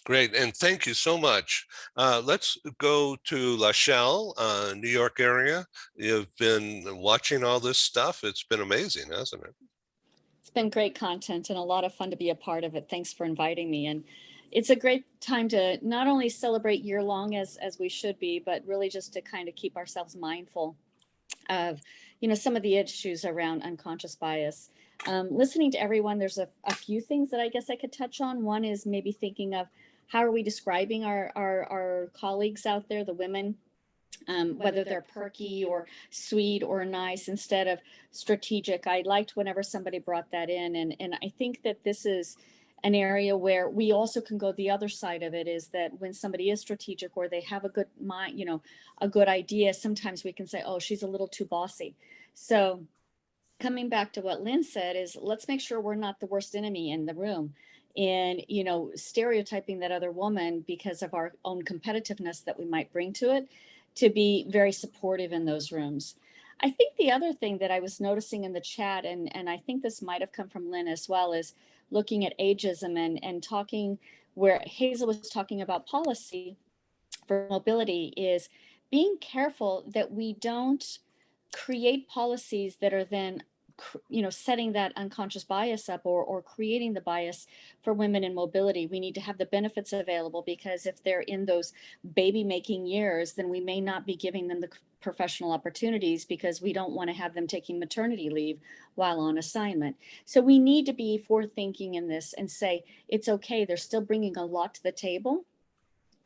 Great, and thank you so much. Let's go to Lachelle, New York area. You've been watching all this stuff. It's been amazing, hasn't it? It's been great content and a lot of fun to be a part of it. Thanks for inviting me. And it's a great time to not only celebrate year-long as we should be, but really just to kind of keep ourselves mindful of, some of the issues around unconscious bias. Listening to everyone, there's a few things that I guess I could touch on. One is maybe thinking of how are we describing our colleagues out there, the women, whether they're perky or sweet or nice instead of strategic. I liked whenever somebody brought that in. And I think that this is an area where we also can go the other side of it, is that when somebody is strategic or they have a good mind, a good idea, sometimes we can say, oh, she's a little too bossy. So coming back to what Lynn said is, let's make sure we're not the worst enemy in the room and, stereotyping that other woman because of our own competitiveness that we might bring to it, to be very supportive in those rooms. I think the other thing that I was noticing in the chat, and I think this might have come from Lynn as well, is looking at ageism and talking where Hazel was talking about policy for mobility, is being careful that we don't create policies that are then setting that unconscious bias up or creating the bias for women in mobility. We need to have the benefits available, because if they're in those baby making years, then we may not be giving them the professional opportunities because we don't want to have them taking maternity leave while on assignment. So we need to be forward thinking in this and say, it's okay, they're still bringing a lot to the table,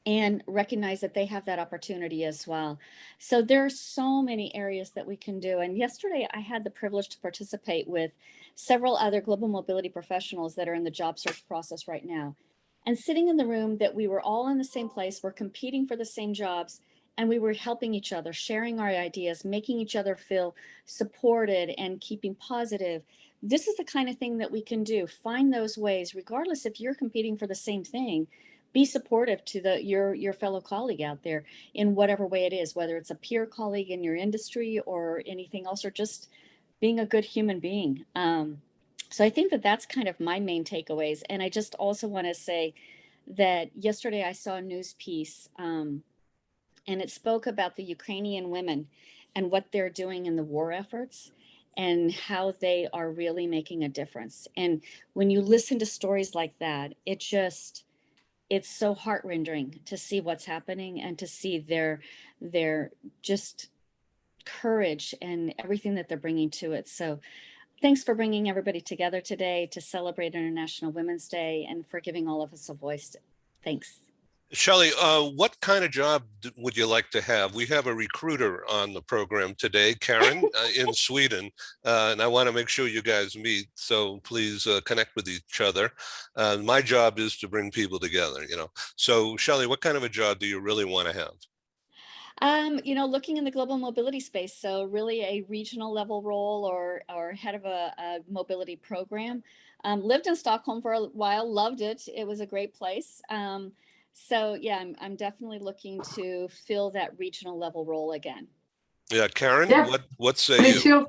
and recognize that they have that opportunity as well. So there are so many areas that we can do. And yesterday I had the privilege to participate with several other global mobility professionals that are in the job search process right now. And sitting in the room, that we were all in the same place, we're competing for the same jobs, and we were helping each other, sharing our ideas, making each other feel supported and keeping positive. This is the kind of thing that we can do. Find those ways, regardless if you're competing for the same thing. Be supportive to your fellow colleague out there in whatever way it is, whether it's a peer colleague in your industry or anything else, or just being a good human being. So I think that that's kind of my main takeaways. And I just also want to say that yesterday I saw a news piece, and it spoke about the Ukrainian women and what they're doing in the war efforts and how they are really making a difference. And when you listen to stories like that, it's so heart-rending to see what's happening and to see their just courage and everything that they're bringing to it. So thanks for bringing everybody together today to celebrate International Women's Day and for giving all of us a voice. Thanks. Shelley, what kind of job would you like to have? We have a recruiter on the program today, Karen, in Sweden, and I want to make sure you guys meet. So please connect with each other. My job is to bring people together, So Shelley, what kind of a job do you really want to have? Looking in the global mobility space, so really a regional level role or head of a mobility program. Lived in Stockholm for a while, loved it. It was a great place. So yeah, I'm definitely looking to fill that regional level role again. Yeah, Karen, yeah. What say you?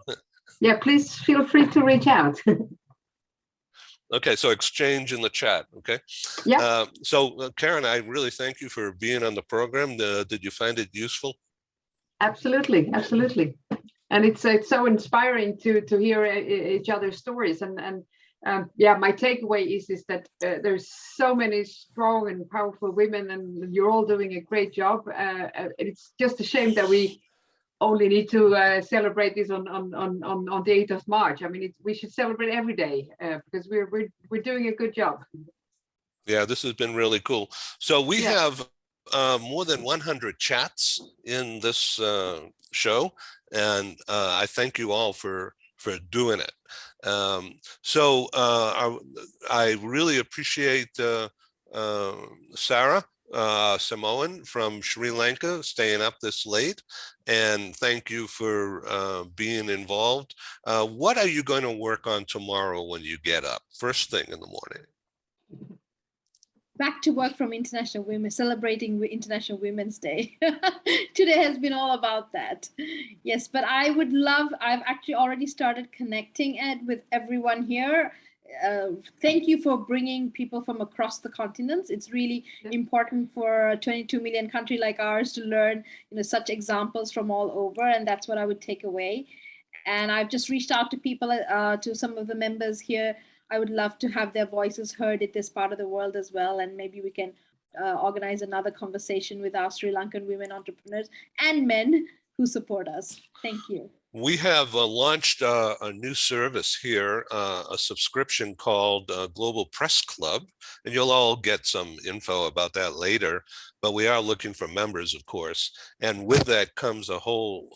Please feel free to reach out. Okay, so exchange in the chat, okay? Yeah. Karen, I really thank you for being on the program. Did you find it useful? Absolutely, absolutely. And it's so inspiring to hear each other's stories. And my takeaway is that there's so many strong and powerful women, and you're all doing a great job. It's just a shame that we only need to celebrate this on the 8th of March. I mean, we should celebrate every day because we're doing a good job. Yeah, this has been really cool. So we have more than 100 chats in this show, and I thank you all for doing it. I really appreciate Sarah Samoan from Sri Lanka staying up this late, and thank you for being involved. What are you going to work on tomorrow when you get up first thing in the morning? Back to work from International Women, celebrating International Women's Day. Today has been all about that. Yes, but I've actually already started connecting it with everyone here. Thank you for bringing people from across the continents. It's really important for a 22 million country like ours to learn such examples from all over, and that's what I would take away. And I've just reached out to people, to some of the members here. I would love to have their voices heard in this part of the world as well. And maybe we can organize another conversation with our Sri Lankan women entrepreneurs and men who support us. Thank you. We have launched a new service here, a subscription called Global Press Club, and you'll all get some info about that later, but we are looking for members, of course. And with that comes a whole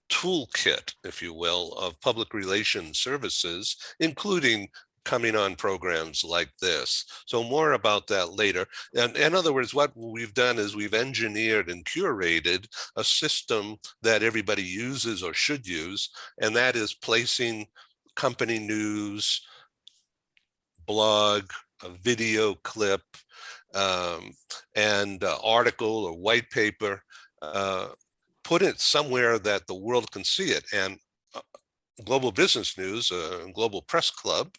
toolkit, if you will, of public relations services, including coming on programs like this. So more about that later. And in other words, what we've done is we've engineered and curated a system that everybody uses or should use, and that is placing company news, blog, a video clip, and article or white paper put it somewhere that the world can see it. And Global Business News, Global Press Club,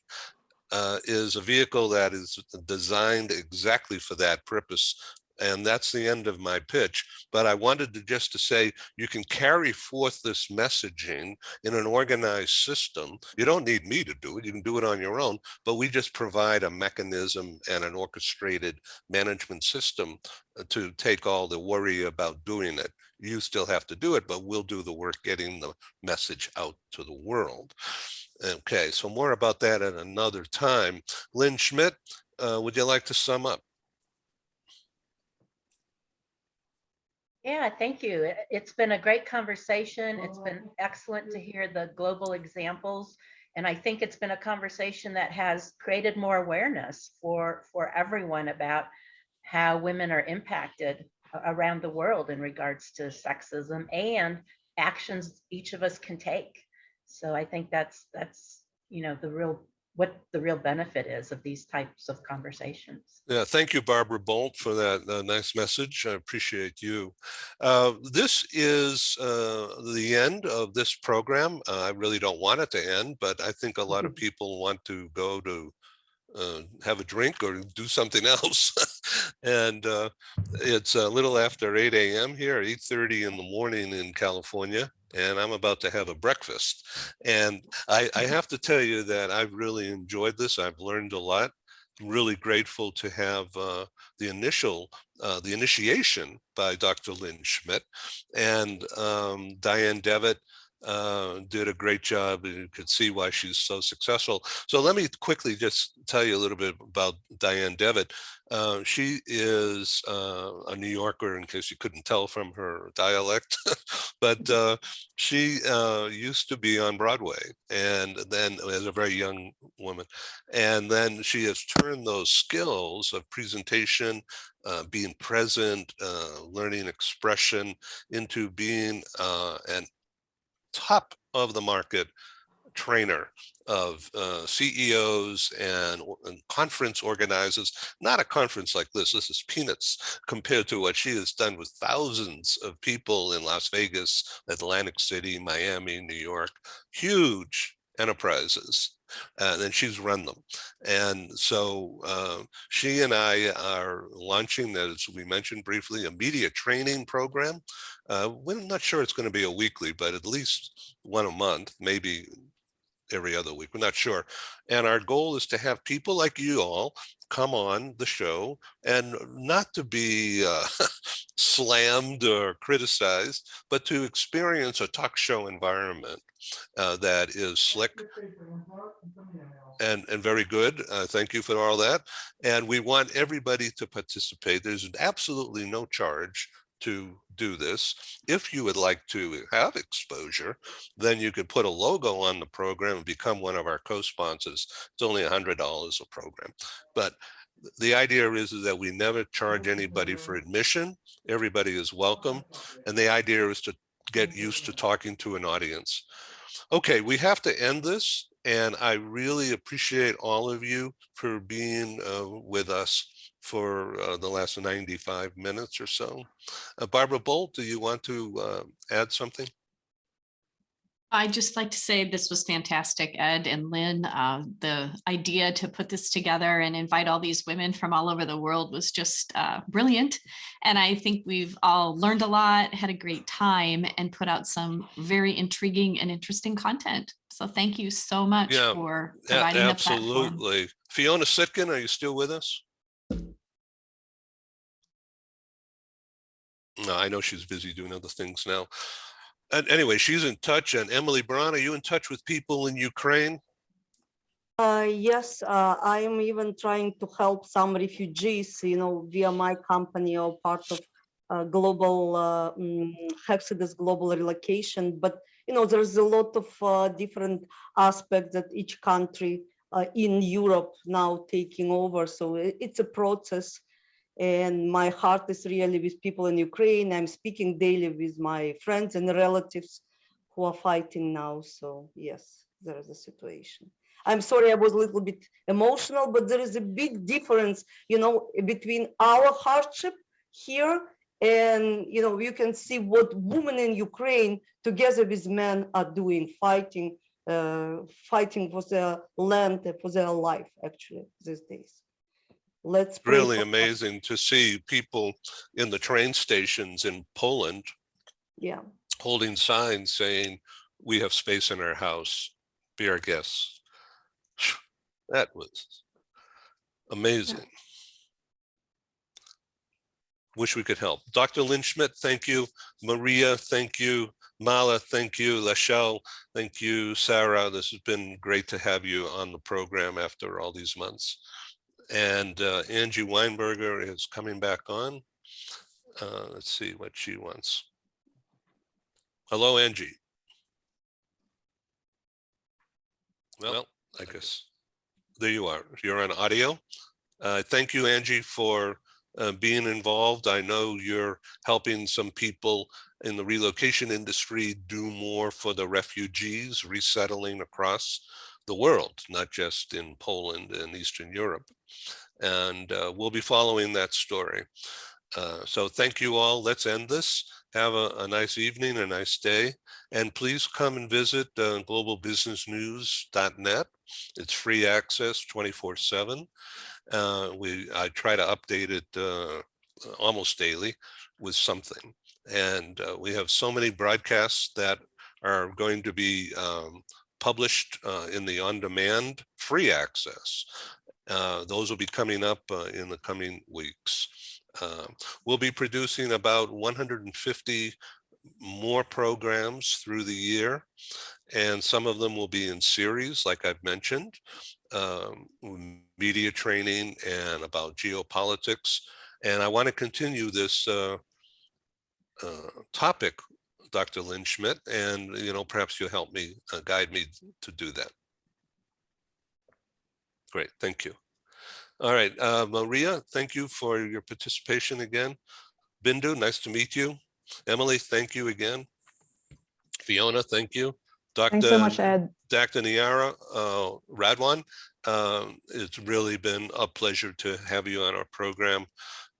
is a vehicle that is designed exactly for that purpose. And that's the end of my pitch. But I wanted to just to say, you can carry forth this messaging in an organized system. You don't need me to do it. You can do it on your own. But we just provide a mechanism and an orchestrated management system to take all the worry about doing it. You still have to do it, but we'll do the work getting the message out to the world. Okay, so more about that at another time. Lynn Schmidt, would you like to sum up? Yeah, thank you. It's been a great conversation. It's been excellent to hear the global examples. And I think it's been a conversation that has created more awareness for everyone about how women are impacted around the world in regards to sexism and actions each of us can take. So I think that's what the real benefit is of these types of conversations. Yeah, thank you, Barbara Bolt, for that nice message. I appreciate you. This is the end of this program. I really don't want it to end, but I think a lot of people want to go to have a drink or do something else. And it's a little after 8 a.m. here, 8:30 in the morning in California. And I'm about to have a breakfast. And I have to tell you that I've really enjoyed this. I've learned a lot. I'm really grateful to have the initiation by Dr. Lynn Schmidt, and Diane Devitt did a great job. You could see why she's so successful. So let me quickly just tell you a little bit about Diane Devitt. She is a New Yorker, in case you couldn't tell from her dialect, but she used to be on Broadway, and then as a very young woman, and then she has turned those skills of presentation, being present, learning expression, into being an top of the market trainer of CEOs and conference organizers. Not a conference like this is peanuts compared to what she has done with thousands of people in Las Vegas, Atlantic City, Miami, New York, huge enterprises. And then she's run them. And so she and I are launching, as we mentioned briefly, a media training program. We're not sure it's going to be a weekly, but at least one a month, maybe every other week. We're not sure. And our goal is to have people like you all come on the show, and not to be slammed or criticized, but to experience a talk show environment that is slick and very good. Thank you for all that. And we want everybody to participate. There's absolutely no charge to do this. If you would like to have exposure, then you could put a logo on the program and become one of our co-sponsors. It's only $100 a program. But the idea is that we never charge anybody for admission. Everybody is welcome. And the idea is to get used to talking to an audience. Okay, we have to end this. And I really appreciate all of you for being with us for the last 95 minutes or so. Barbara Bolt, do you want to add something? I'd just like to say this was fantastic, Ed and Lynn. The idea to put this together and invite all these women from all over the world was just brilliant. And I think we've all learned a lot, had a great time, and put out some very intriguing and interesting content. So thank you so much for providing the platform. Absolutely. Fiona Sitkin, are you still with us? No, I know she's busy doing other things now. And anyway, she's in touch. And Emily Braun, are you in touch with people in Ukraine? Yes, I am even trying to help some refugees, via my company or part of global Exodus Global Relocation. But, there's a lot of different aspects that each country in Europe now taking over. So it's a process. And my heart is really with people in Ukraine. I'm speaking daily with my friends and relatives who are fighting now. So yes, there is a situation. I'm sorry, I was a little bit emotional, but there is a big difference, between our hardship here And you can see what women in Ukraine together with men are doing, fighting for their land, for their life, actually, these days. Let's pray. Really amazing to see people in the train stations in Poland, yeah, holding signs saying, "We have space in our house, be our guests." That was amazing. Yeah. Wish we could help. Dr. Lindschmidt, thank you. Maria, thank you. Mala, thank you. Lachelle, thank you. Sarah, this has been great to have you on the program after all these months. And Angie Weinberger is coming back on. Let's see what she wants. Hello, Angie. Well, I guess there you are. You're on audio. Thank you, Angie, for being involved. I know you're helping some people in the relocation industry do more for the refugees resettling across the world, not just in Poland and Eastern Europe. And we'll be following that story. So thank you all. Let's end this. Have a nice evening, a nice day. And please come and visit globalbusinessnews.net. It's free access 24/7. I try to update it almost daily with something. And we have so many broadcasts that are going to be published in the on-demand free access. Those will be coming up in the coming weeks. We'll be producing about 150 more programs through the year, and some of them will be in series, like I've mentioned, media training and about geopolitics. And I want to continue this topic, Dr. Lindschmidt, and perhaps you'll help me, guide me to do that. Great, thank you. All right, Maria, thank you for your participation again. Bindu, nice to meet you. Emily, thank you again. Fiona, thank you. Thanks so much, Ed. Dr. Niara Radwan, it's really been a pleasure to have you on our program.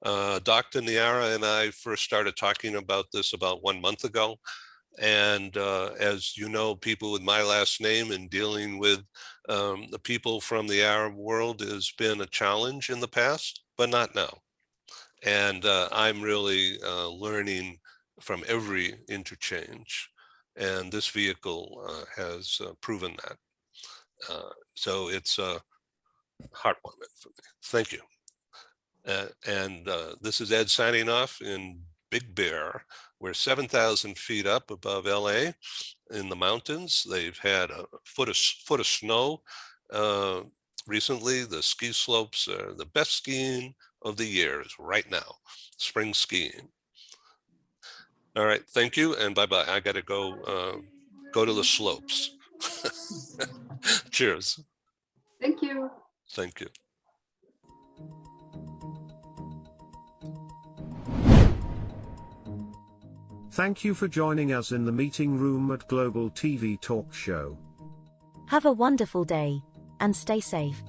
Dr. Niara and I first started talking about this about 1 month ago. And as you know, people with my last name and dealing with the people from the Arab world has been a challenge in the past, but not now. And I'm really learning from every interchange. And this vehicle has proven that. So it's heartwarming for me. Thank you. And this is Ed signing off in Big Bear. We're 7,000 feet up above LA in the mountains. They've had a foot of snow recently. The ski slopes are the best skiing of the year is right now, spring skiing. All right, thank you and bye-bye. I gotta go to the slopes. Cheers. Thank you. Thank you. Thank you for joining us in the meeting room at Global TV Talk Show. Have a wonderful day, and stay safe.